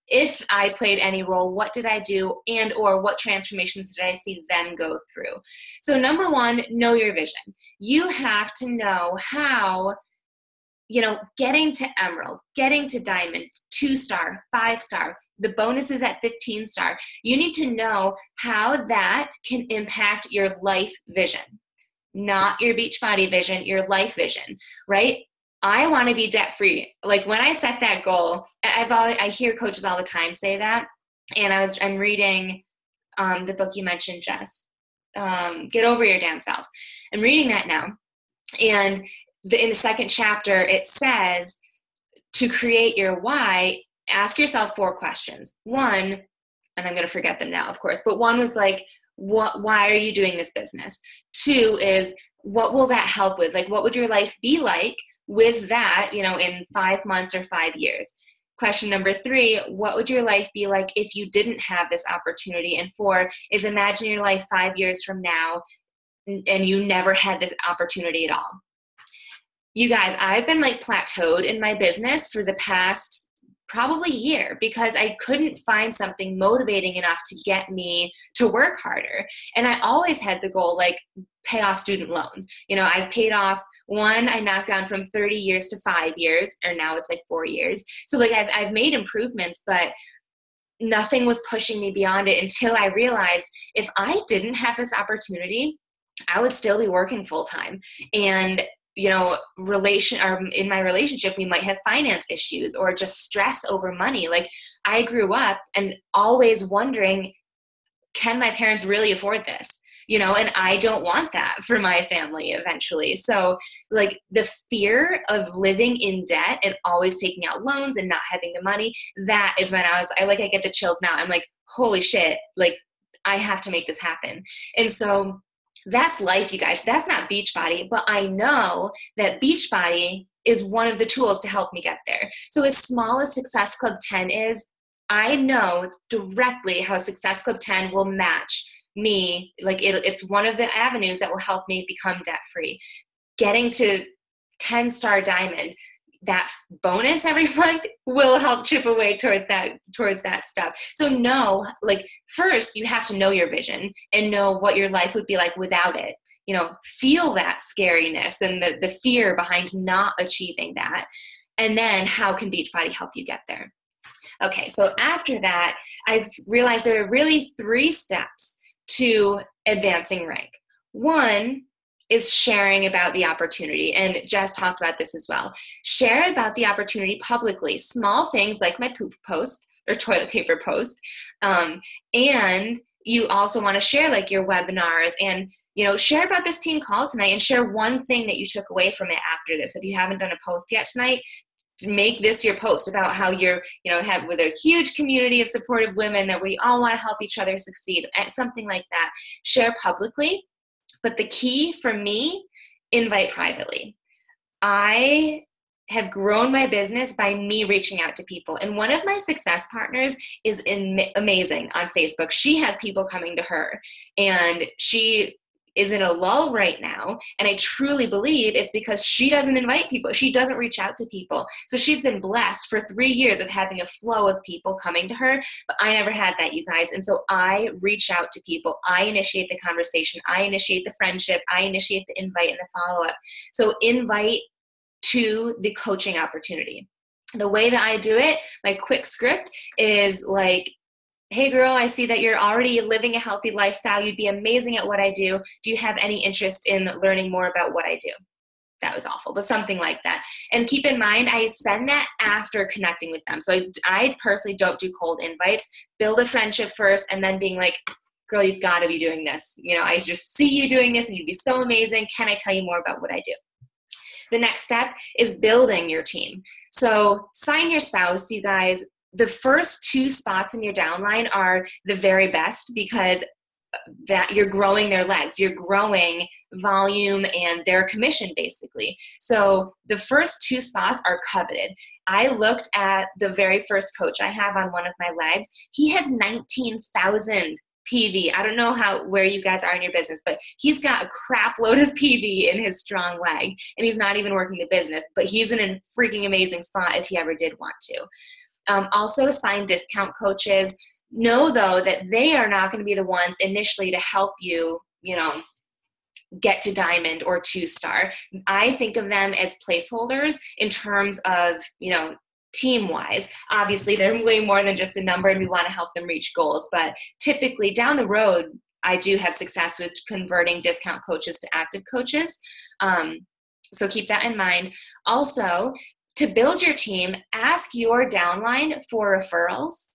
if I played any role, what did I do, and or what transformations did I see them go through? So number 1, know your vision. You have to know how, getting to Emerald, getting to Diamond, 2-star, 5-star, the bonuses at 15-star, you need to know how that can impact your life vision. Not your Beachbody vision, your life vision, right? I want to be debt-free. When I set that goal, I hear coaches all the time say that, and I'm reading the book you mentioned, Jess, Get Over Your Damn Self. I'm reading that now, and in the 2nd chapter, it says to create your why, ask yourself 4 questions. 1, and I'm going to forget them now, of course, but 1 was why are you doing this business? 2 is, what will that help with? What would your life be like with that, in 5 months or 5 years? Question number 3, what would your life be like if you didn't have this opportunity? And 4 is, imagine your life 5 years from now and you never had this opportunity at all. You guys, I've been plateaued in my business for the past probably year, because I couldn't find something motivating enough to get me to work harder. And I always had the goal, like, pay off student loans. You know, I've paid off one, I knocked down from 30 years to 5 years, or now it's like 4 years. So like I've made improvements, but nothing was pushing me beyond it until I realized if I didn't have this opportunity, I would still be working full time. And you know, in my relationship, we might have finance issues or just stress over money. Like, I grew up and always wondering, can my parents really afford this? You know, and I don't want that for my family eventually. So like the fear of living in debt and always taking out loans and not having the money, that is when I get the chills now. I'm like, holy shit, like I have to make this happen. And so that's life, you guys. That's not Beachbody, but I know that Beachbody is one of the tools to help me get there. So as small as Success Club 10 is, I know directly how Success Club 10 will match me. Like it's one of the avenues that will help me become debt-free. Getting to 10-star diamond, that bonus every month will help chip away towards that stuff. So no, like first you have to know your vision and know what your life would be like without it. You know, feel that scariness and the fear behind not achieving that. And then how can Beachbody help you get there? Okay, so after that, I've realized there are really 3 steps to advancing rank. One is sharing about the opportunity. And Jess talked about this as well. Share about the opportunity publicly. Small things like my poop post or toilet paper post. And you also want to share like your webinars and, you know, share about this team call tonight and share one thing that you took away from it after this. If you haven't done a post yet tonight, make this your post about how you're, you know, have with a huge community of supportive women that we all want to help each other succeed at something like that. Share publicly. But the key for me, invite privately. I have grown my business by me reaching out to people. And one of my success partners is amazing on Facebook. She has people coming to her, and she is in a lull right now. And I truly believe it's because she doesn't invite people. She doesn't reach out to people. So she's been blessed for 3 years of having a flow of people coming to her, but I never had that, you guys. And so I reach out to people. I initiate the conversation. I initiate the friendship. I initiate the invite and the follow-up. So invite to the coaching opportunity. The way that I do it, my quick script is like, hey girl, I see that you're already living a healthy lifestyle. You'd be amazing at what I do. Do you have any interest in learning more about what I do? That was awful, but something like that. And keep in mind, I send that after connecting with them. So I personally don't do cold invites. Build a friendship first and then being like, girl, you've got to be doing this. You know, I just see you doing this and you'd be so amazing. Can I tell you more about what I do? The next step is building your team. So sign your spouse, you guys. The first 2 spots in your downline are the very best because that you're growing their legs, you're growing volume and their commission basically. So the first 2 spots are coveted. I looked at the very first coach I have on one of my legs. He has 19,000 PV. I don't know where you guys are in your business, but he's got a crap load of PV in his strong leg and he's not even working the business, but he's in a freaking amazing spot if he ever did want to. Also sign discount coaches. Know though that they are not going to be the ones initially to help you, you know, get to diamond or 2-star. I think of them as placeholders in terms of, you know, team wise. Obviously they're way more than just a number and we want to help them reach goals, but typically down the road, I do have success with converting discount coaches to active coaches. So keep that in mind. Also, to build your team, ask your downline for referrals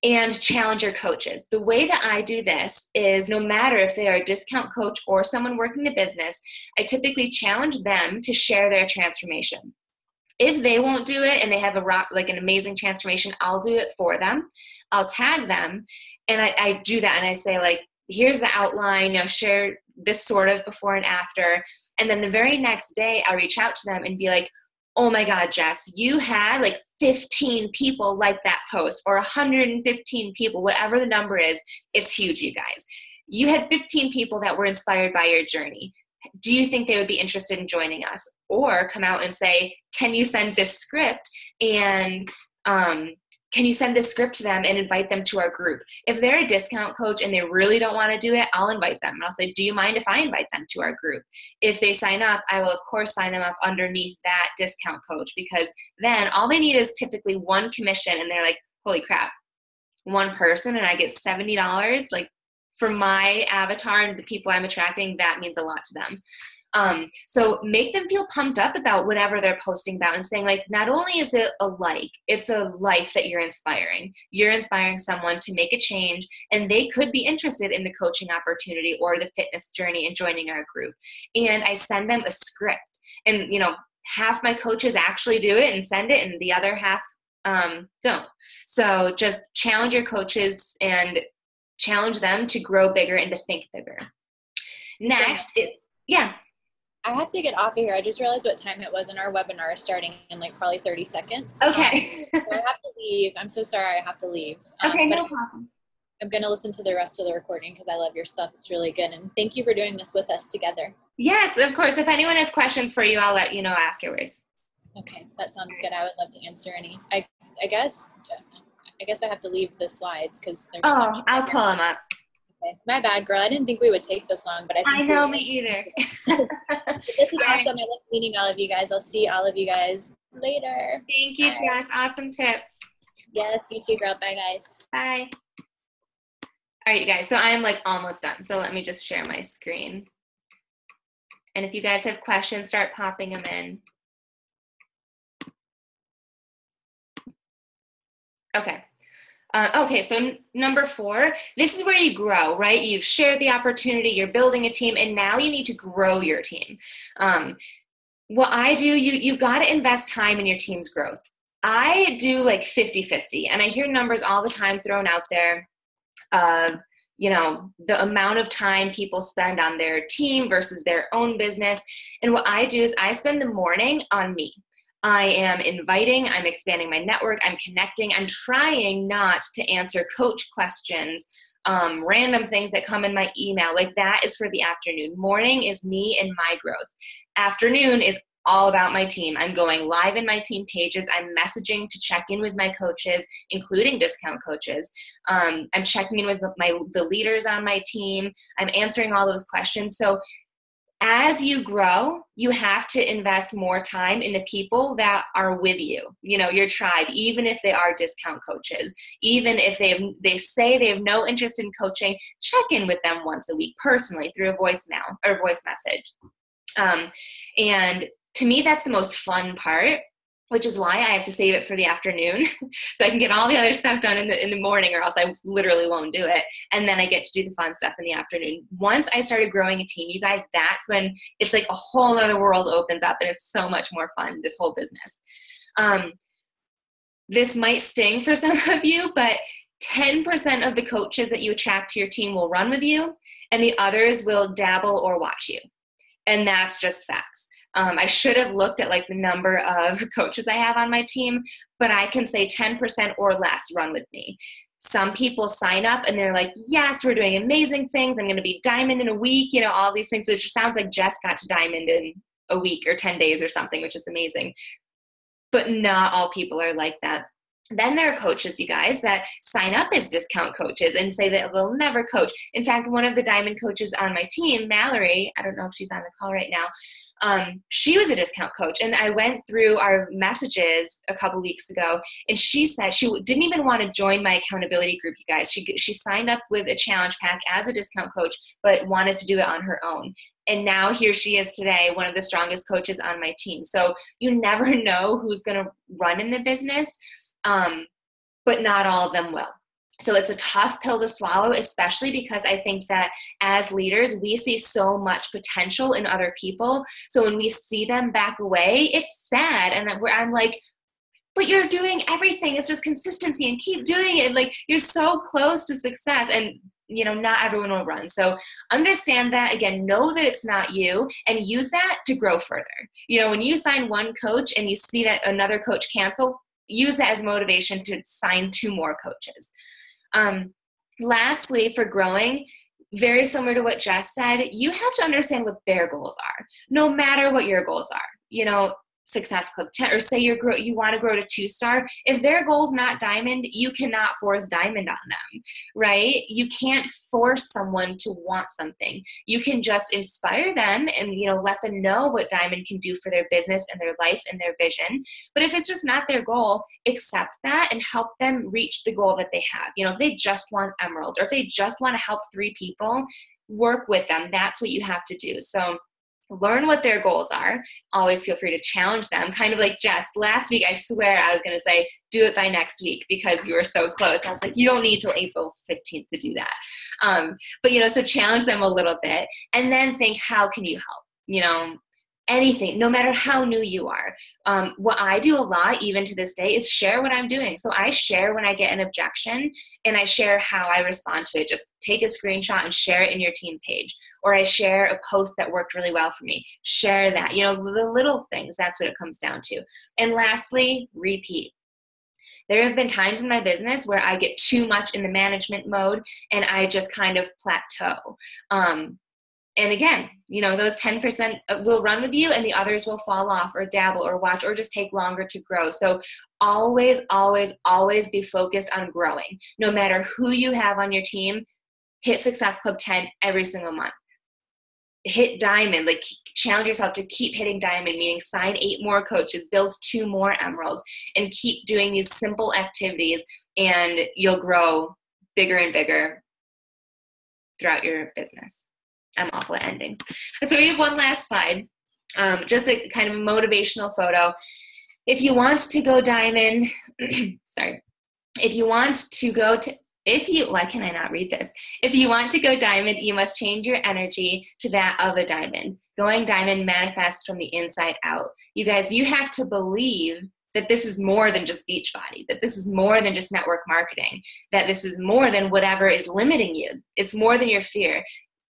and challenge your coaches. The way that I do this is no matter if they are a discount coach or someone working the business, I typically challenge them to share their transformation. If they won't do it and they have an amazing transformation, I'll do it for them. I'll tag them and I do that and I say like, here's the outline, you know, share this sort of before and after. And then the very next day I reach out to them and be like, oh my God, Jess, you had like 15 people like that post or 115 people, whatever the number is, it's huge, you guys. You had 15 people that were inspired by your journey. Do you think they would be interested in joining us? Or come out and say, can you send this script and Can you send this script to them and invite them to our group? If they're a discount coach and they really don't want to do it, I'll invite them. And I'll say, do you mind if I invite them to our group? If they sign up, I will, of course, sign them up underneath that discount coach, because then all they need is typically one commission. And they're like, holy crap, one person and I get $70. Like, for my avatar and the people I'm attracting, that means a lot to them. So make them feel pumped up about whatever they're posting about, and saying, like, not only is it it's a life that you're inspiring. You're inspiring someone to make a change, and they could be interested in the coaching opportunity or the fitness journey and joining our group. And I send them a script, and, half my coaches actually do it and send it, and the other half don't. So just challenge your coaches and challenge them to grow bigger and to think bigger. Next, I have to get off of here. I just realized what time it was, and our webinar is starting in like probably 30 seconds. Okay. So I have to leave. I'm so sorry I have to leave. Okay, no problem. I'm going to listen to the rest of the recording because I love your stuff. It's really good. And thank you for doing this with us together. Yes, of course. If anyone has questions for you, I'll let you know afterwards. Okay, that sounds good. I would love to answer any. I guess I have to leave the slides because there's I'll pull them up. Okay. My bad, girl. I didn't think we would take this long, but I know, me either. This is awesome. I love meeting all of you guys. I'll see all of you guys later. Thank you, Jess. Awesome tips. Yes, you too, girl. Bye, guys. Bye. All right, you guys. So I'm like almost done. So let me just share my screen. And if you guys have questions, start popping them in. Okay. Okay, so number 4, this is where you grow, right? You've shared the opportunity, you're building a team, and now you need to grow your team. What I do, you've got to invest time in your team's growth. I do like 50-50, and I hear numbers all the time thrown out there of, the amount of time people spend on their team versus their own business. And what I do is I spend the morning on me. I am inviting, I'm expanding my network, I'm connecting, I'm trying not to answer coach questions, random things that come in my email. Like, that is for the afternoon. Morning is me and my growth. Afternoon is all about my team. I'm going live in my team pages. I'm messaging to check in with my coaches, including discount coaches. I'm checking in with the leaders on my team. I'm answering all those questions. So as you grow, you have to invest more time in the people that are with you, your tribe, even if they are discount coaches, even if they say they have no interest in coaching, check in with them once a week personally through a voicemail or voice message. And to me, that's the most fun part, which is why I have to save it for the afternoon so I can get all the other stuff done in the morning, or else I literally won't do it. And then I get to do the fun stuff in the afternoon. Once I started growing a team, you guys, that's when it's like a whole other world opens up, and it's so much more fun, this whole business. This might sting for some of you, but 10% of the coaches that you attract to your team will run with you, and the others will dabble or watch you. And that's just facts. I should have looked at like the number of coaches I have on my team, but I can say 10% or less run with me. Some people sign up and they're like, yes, we're doing amazing things. I'm going to be diamond in a week, all these things, which sounds like Jess got to diamond in a week or 10 days or something, which is amazing. But not all people are like that. Then there are coaches, you guys, that sign up as discount coaches and say that they'll never coach. In fact, one of the diamond coaches on my team, Mallory, I don't know if she's on the call right now, she was a discount coach. And I went through our messages a couple weeks ago, and she said she didn't even want to join my accountability group, you guys. She signed up with a challenge pack as a discount coach, but wanted to do it on her own. And now here she is today, one of the strongest coaches on my team. So you never know who's going to run in the business. But not all of them will. So it's a tough pill to swallow, especially because I think that as leaders, we see so much potential in other people. So when we see them back away, it's sad. And I'm like, but you're doing everything. It's just consistency and keep doing it. Like, you're so close to success, and not everyone will run. So understand that, again, know that it's not you, and use that to grow further. When you sign one coach and you see that another coach cancel, use that as motivation to sign 2 more coaches. Lastly, for growing, very similar to what Jess said, you have to understand what their goals are, no matter what your goals are. Success Club 10, or say you want to grow to 2-star, if their goal's not diamond, you cannot force diamond on them, right? You can't force someone to want something. You can just inspire them and, let them know what diamond can do for their business and their life and their vision. But if it's just not their goal, accept that and help them reach the goal that they have. If they just want emerald, or if they just want to help 3 people, work with them. That's what you have to do. So learn what their goals are. Always feel free to challenge them. Kind of like Jess. Last week, I swear I was going to say, do it by next week because you were so close. I was like, you don't need till April 15th to do that. But, so challenge them a little bit and then think, how can you help? Anything, no matter how new you are. What I do a lot, even to this day, is share what I'm doing. So I share when I get an objection, and I share how I respond to it. Just take a screenshot and share it in your team page. Or I share a post that worked really well for me. Share that. The little things, that's what it comes down to. And lastly, repeat. There have been times in my business where I get too much in the management mode and I just kind of plateau. And again, those 10% will run with you and the others will fall off or dabble or watch or just take longer to grow. So always, always, always be focused on growing. No matter who you have on your team, hit Success Club 10 every single month. Hit diamond, challenge yourself to keep hitting diamond, meaning sign 8 more coaches, build 2 more emeralds, and keep doing these simple activities, and you'll grow bigger and bigger throughout your business. I'm awful at ending. So we have one last slide, just a kind of a motivational photo. If you want to go diamond, why can I not read this? If you want to go diamond, you must change your energy to that of a diamond. Going diamond manifests from the inside out. You guys, you have to believe that this is more than just Beachbody, that this is more than just network marketing, that this is more than whatever is limiting you. It's more than your fear.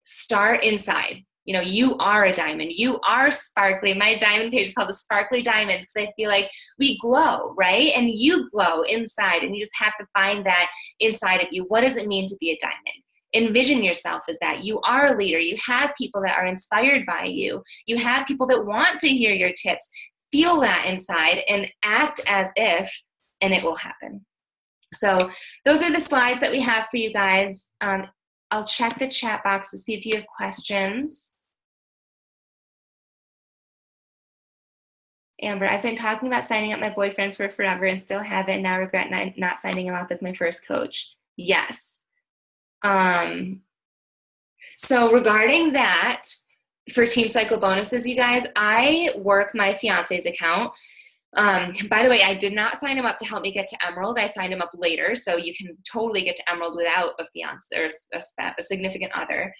Start inside. You are a diamond. You are sparkly. My diamond page is called the Sparkly Diamonds because I feel like we glow, right? And you glow inside, and you just have to find that inside of you. What does it mean to be a diamond? Envision yourself as that. You are a leader. You have people that are inspired by you. You have people that want to hear your tips. Feel that inside and act as if, and it will happen. So those are the slides that we have for you guys. I'll check the chat box to see if you have questions. Amber, I've been talking about signing up my boyfriend for forever and still haven't. Now regret not signing him up as my first coach. Yes. So regarding that, for Team Cycle bonuses, you guys, I work my fiance's account. By the way, I did not sign him up to help me get to Emerald. I signed him up later, so you can totally get to Emerald without a fiance or a significant other.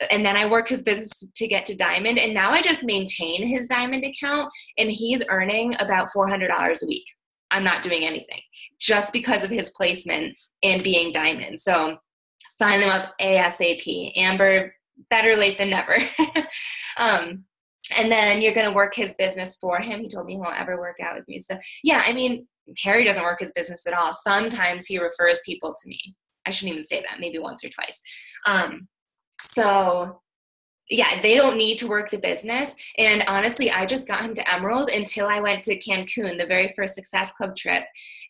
And then I work his business to get to Diamond, and now I just maintain his Diamond account, and he's earning about $400 a week. I'm not doing anything just because of his placement and being Diamond. So sign them up ASAP. Amber, better late than never. And then you're going to work his business for him. He told me he won't ever work out with me. So yeah, I mean, Harry doesn't work his business at all. Sometimes he refers people to me. I shouldn't even say that, maybe once or twice. So yeah, they don't need to work the business. And honestly, I just got him to Emerald until I went to Cancun, the very first Success Club trip.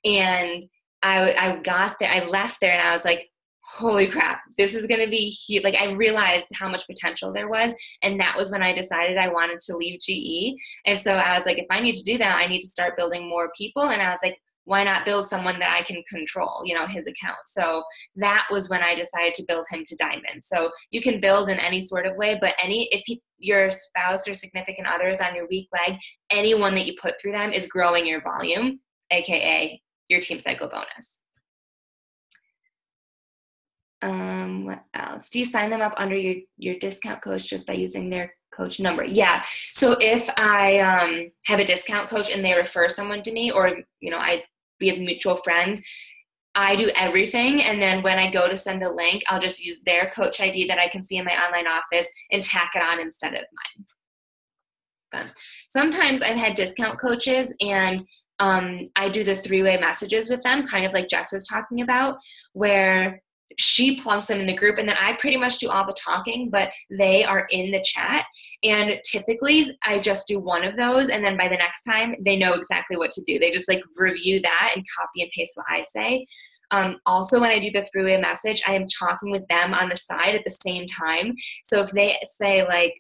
And I got there, I left there and I was like, holy crap, this is going to be huge. Like, I realized how much potential there was. And that was when I decided I wanted to leave GE. And so I was like, if I need to do that, I need to start building more people. And I was like, why not build someone that I can control, his account? So that was when I decided to build him to Diamond. So you can build in any sort of way, but if your spouse or significant other is on your weak leg, anyone that you put through them is growing your volume, AKA your Team Cycle bonus. What else? Do you sign them up under your discount coach just by using their coach number? Yeah. So if I have a discount coach and they refer someone to me, or we have mutual friends, I do everything. And then when I go to send a link, I'll just use their coach ID that I can see in my online office and tack it on instead of mine. But sometimes I've had discount coaches and I do the 3-way messages with them, kind of like Jess was talking about, where she plunks them in the group, and then I pretty much do all the talking, but they are in the chat. And typically I just do one of those, and then by the next time they know exactly what to do. They just like review that and copy and paste what I say. Also, when I do the three-way message, I am talking with them on the side at the same time. So if they say like,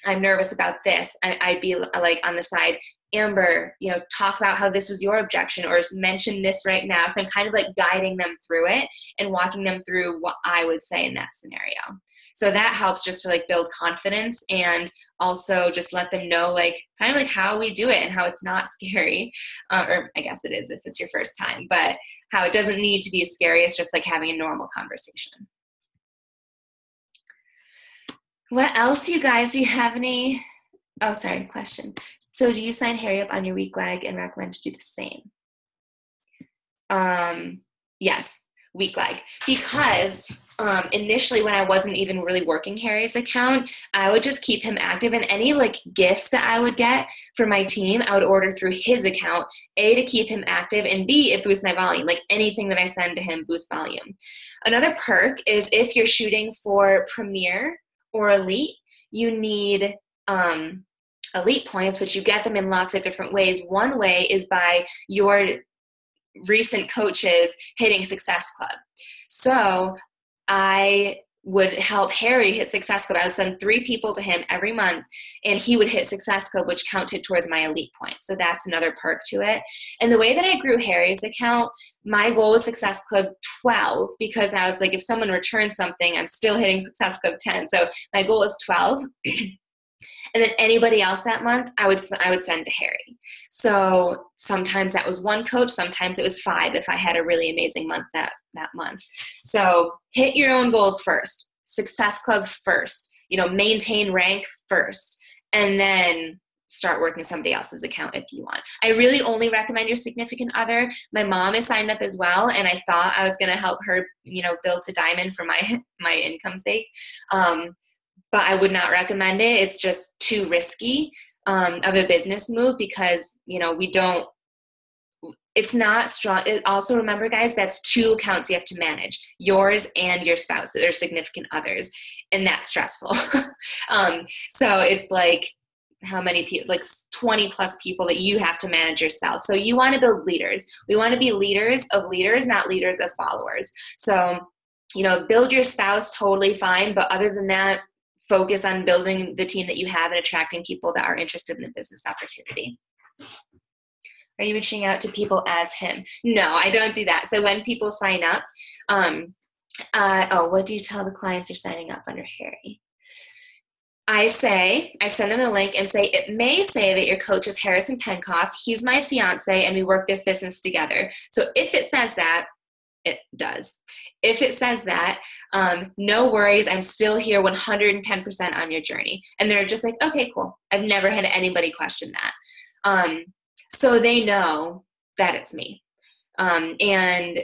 I'm nervous about this, I'd be like on the side, Amber, talk about how this was your objection, or mention this right now. So I'm kind of like guiding them through it and walking them through what I would say in that scenario. So that helps just to like build confidence, and also just let them know like kind of like how we do it and how it's not scary. Or I guess it is if it's your first time, but how it doesn't need to be as scary. It's just like having a normal conversation. What else, you guys? Do you have any? Oh, sorry, question. So do you sign Harry up on your weak leg and recommend to do the same? Yes, weak leg. Because initially when I wasn't even really working Harry's account, I would just keep him active, and any like gifts that I would get for my team, I would order through his account, A, to keep him active, and B, it boosts my volume. Like anything that I send to him boosts volume. Another perk is if you're shooting for Premier or Elite, you need elite points, which you get them in lots of different ways. One way is by your recent coaches hitting Success Club. So I would help Harry hit Success Club. I would send 3 people to him every month, and he would hit Success Club, which counted towards my elite points. So that's another perk to it. And the way that I grew Harry's account, my goal was Success Club 12, because I was like, if someone returns something, I'm still hitting Success Club 10. So my goal is 12. And then anybody else that month, I would send to Harry. So sometimes that was 1 coach, sometimes it was 5 if I had a really amazing month that month. So hit your own goals first, Success Club first, maintain rank first, and then start working somebody else's account if you want. I really only recommend your significant other. My mom is signed up as well, and I thought I was going to help her, build to diamond for my income sake. But I would not recommend it. It's just too risky of a business move, because, it's not strong. Also, remember, guys, that's 2 accounts you have to manage, yours and your spouse, their significant others, and that's stressful. So it's like, how many people, like 20 plus people that you have to manage yourself. So you want to build leaders. We want to be leaders of leaders, not leaders of followers. So, build your spouse, totally fine. But other than that, focus on building the team that you have and attracting people that are interested in the business opportunity. Are you reaching out to people as him? No, I don't do that. So when people sign up, what do you tell the clients you're signing up under Harry? I send them a link and say, it may say that your coach is Harrison Penkoff. He's my fiance and we work this business together. So if it says that, it does. If it says that, no worries. I'm still here 110% on your journey. And they're just like, okay, cool. I've never had anybody question that. So they know that it's me. And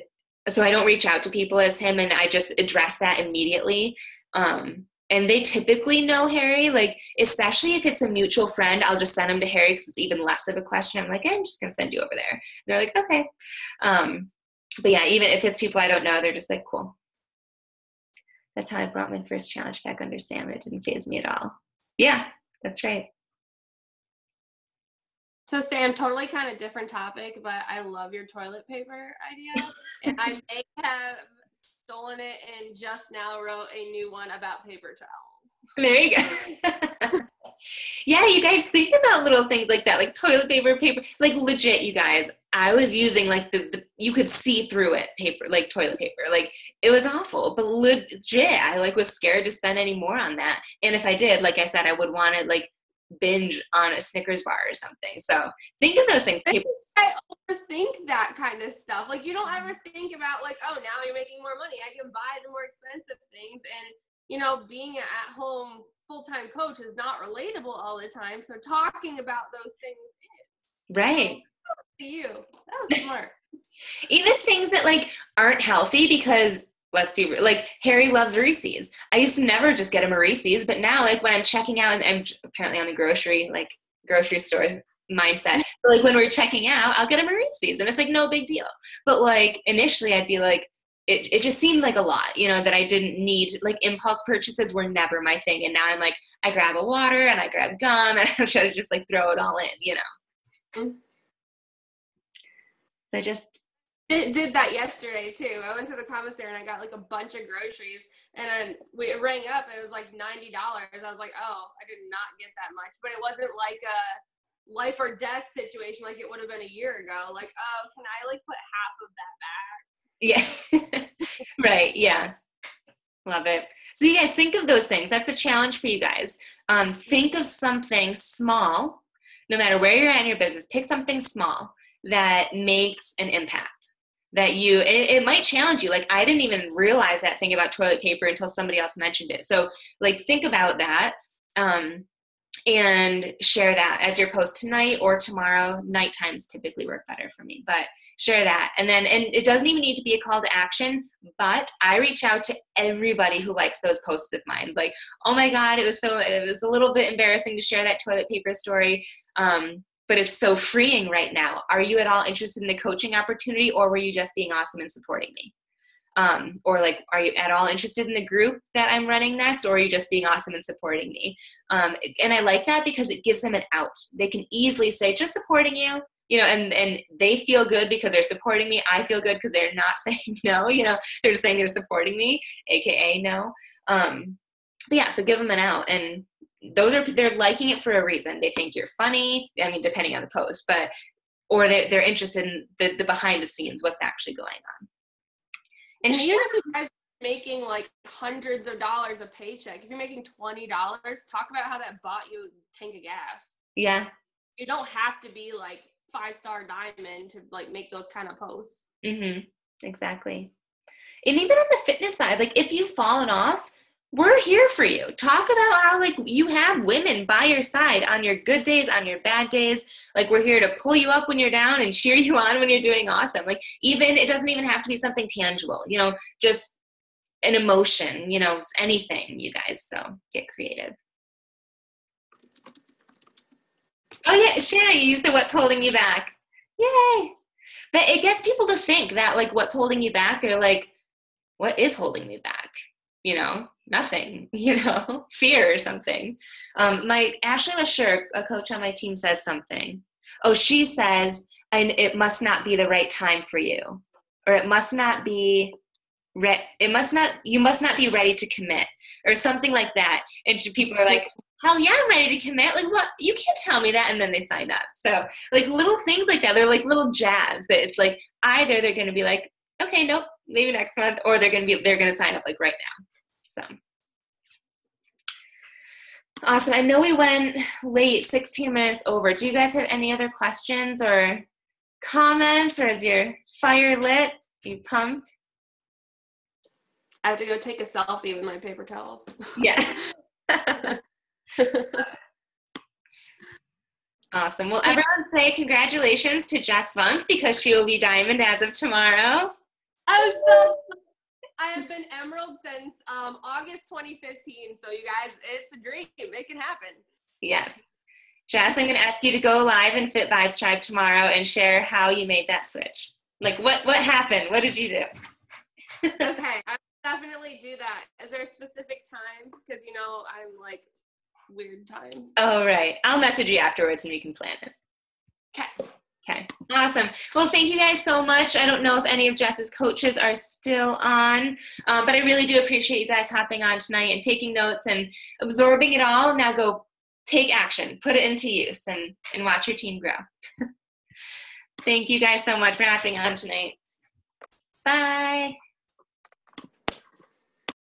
so I don't reach out to people as him, and I just address that immediately. And they typically know Harry, like, especially if it's a mutual friend, I'll just send them to Harry because it's even less of a question. I'm like, I'm just going to send you over there. And they're like, okay. But yeah, even if it's people I don't know, they're just like, cool. That's how I brought my first challenge back under Sam. It didn't faze me at all. Yeah, that's right. So Sam, totally kind of different topic, but I love your toilet paper idea. And I may have stolen it and just now wrote a new one about paper towels. There you go. Yeah, you guys think about little things like that, like toilet paper, like legit, you guys. I was using like the you could see through it paper, like toilet paper. Like it was awful, but legit, I like was scared to spend any more on that. And if I did, like I said, I would want to like binge on a Snickers bar or something. So think of those things. I overthink that kind of stuff. Like you don't ever think about like, oh, now you're making more money. I can buy the more expensive things. And, you know, being an at-home full-time coach is not relatable all the time. So talking about those things is. Right. To you. That was smart. Even things that like aren't healthy, because let's be real, like Harry loves Reese's. I used to never just get him a Reese's, but now like when I'm checking out, and I'm apparently on the grocery store mindset, but like when we're checking out, I'll get him a Reese's and it's like no big deal. But like initially I'd be like, it just seemed like a lot, you know, that I didn't need, like impulse purchases were never my thing. And now I'm like, I grab a water and I grab gum and I try to just like throw it all in, you know. Mm. So just It did that yesterday too. I went to the commissary and I got like a bunch of groceries, and then it rang up and it was like $90. I was like, oh, I did not get that much, but it wasn't like a life or death situation like it would have been a year ago. Like, oh, can I like put half of that back? Yeah. Right. Yeah. Love it. So you guys think of those things. That's a challenge for you guys. Think of something small, no matter where you're at in your business, pick something small that makes an impact. That it might challenge you. Like, I didn't even realize that thing about toilet paper until somebody else mentioned it. So like, think about that, and share that as your post tonight or tomorrow. Night times typically work better for me, but share that. And it doesn't even need to be a call to action, but I reach out to everybody who likes those posts of mine. Like, oh my God, it was a little bit embarrassing to share that toilet paper story. But it's so freeing right now. Are you at all interested in the coaching opportunity, or were you just being awesome and supporting me? Or like, are you at all interested in the group that I'm running next, or are you just being awesome and supporting me? And I like that because it gives them an out. They can easily say, just supporting you, you know, and they feel good because they're supporting me. I feel good because they're not saying no, you know, they're just saying they're supporting me, AKA no. But yeah, so give them an out. And they're liking it for a reason. They think you're funny. I mean, depending on the post, or they're interested in the behind the scenes, what's actually going on. And even if you guys are making like hundreds of dollars a paycheck, if you're making $20, talk about how that bought you a tank of gas. Yeah. You don't have to be like 5-star diamond to like make those kind of posts. Mm-hmm. Exactly. And even on the fitness side, like if you've fallen off, we're here for you. Talk about how like you have women by your side on your good days, on your bad days. Like, we're here to pull you up when you're down and cheer you on when you're doing awesome. Like, it doesn't even have to be something tangible, you know, just an emotion, you know, anything, you guys. So get creative. Oh yeah, Shanna, you used the what's holding you back. Yay. But it gets people to think that like what's holding you back, or like, what is holding me back? You know, nothing, you know, fear or something. My Ashley LaSure, a coach on my team, says something. Oh, she says, and it must not be the right time for you, or it must not be, you must not be ready to commit, or something like that. And people are like, hell yeah, I'm ready to commit. Like, what? You can't tell me that. And then they sign up. So like little things like that, they're like little jabs that it's like either they're going to be like, okay, nope, maybe next month, or they're going to sign up like right now. So awesome. I know we went late, 16 minutes over. Do you guys have any other questions or comments, or is your fire lit? Are you pumped? I have to go take a selfie with my paper towels. Yeah. Awesome. Well, everyone say congratulations to Jess Funk, because she will be diamond as of tomorrow. I have been emerald since August 2015. So you guys, it's a dream. It can happen. Yes. Jess, I'm going to ask you to go live in Fit Vibes Tribe tomorrow and share how you made that switch. Like, what happened? What did you do? Okay. I'll definitely do that. Is there a specific time? Because, you know, I'm like weird time. Oh, right. I'll message you afterwards and we can plan it. Okay. Okay, awesome. Well, thank you guys so much. I don't know if any of Jess's coaches are still on, but I really do appreciate you guys hopping on tonight and taking notes and absorbing it all. Now go take action, put it into use, and watch your team grow. Thank you guys so much for hopping on tonight. Bye.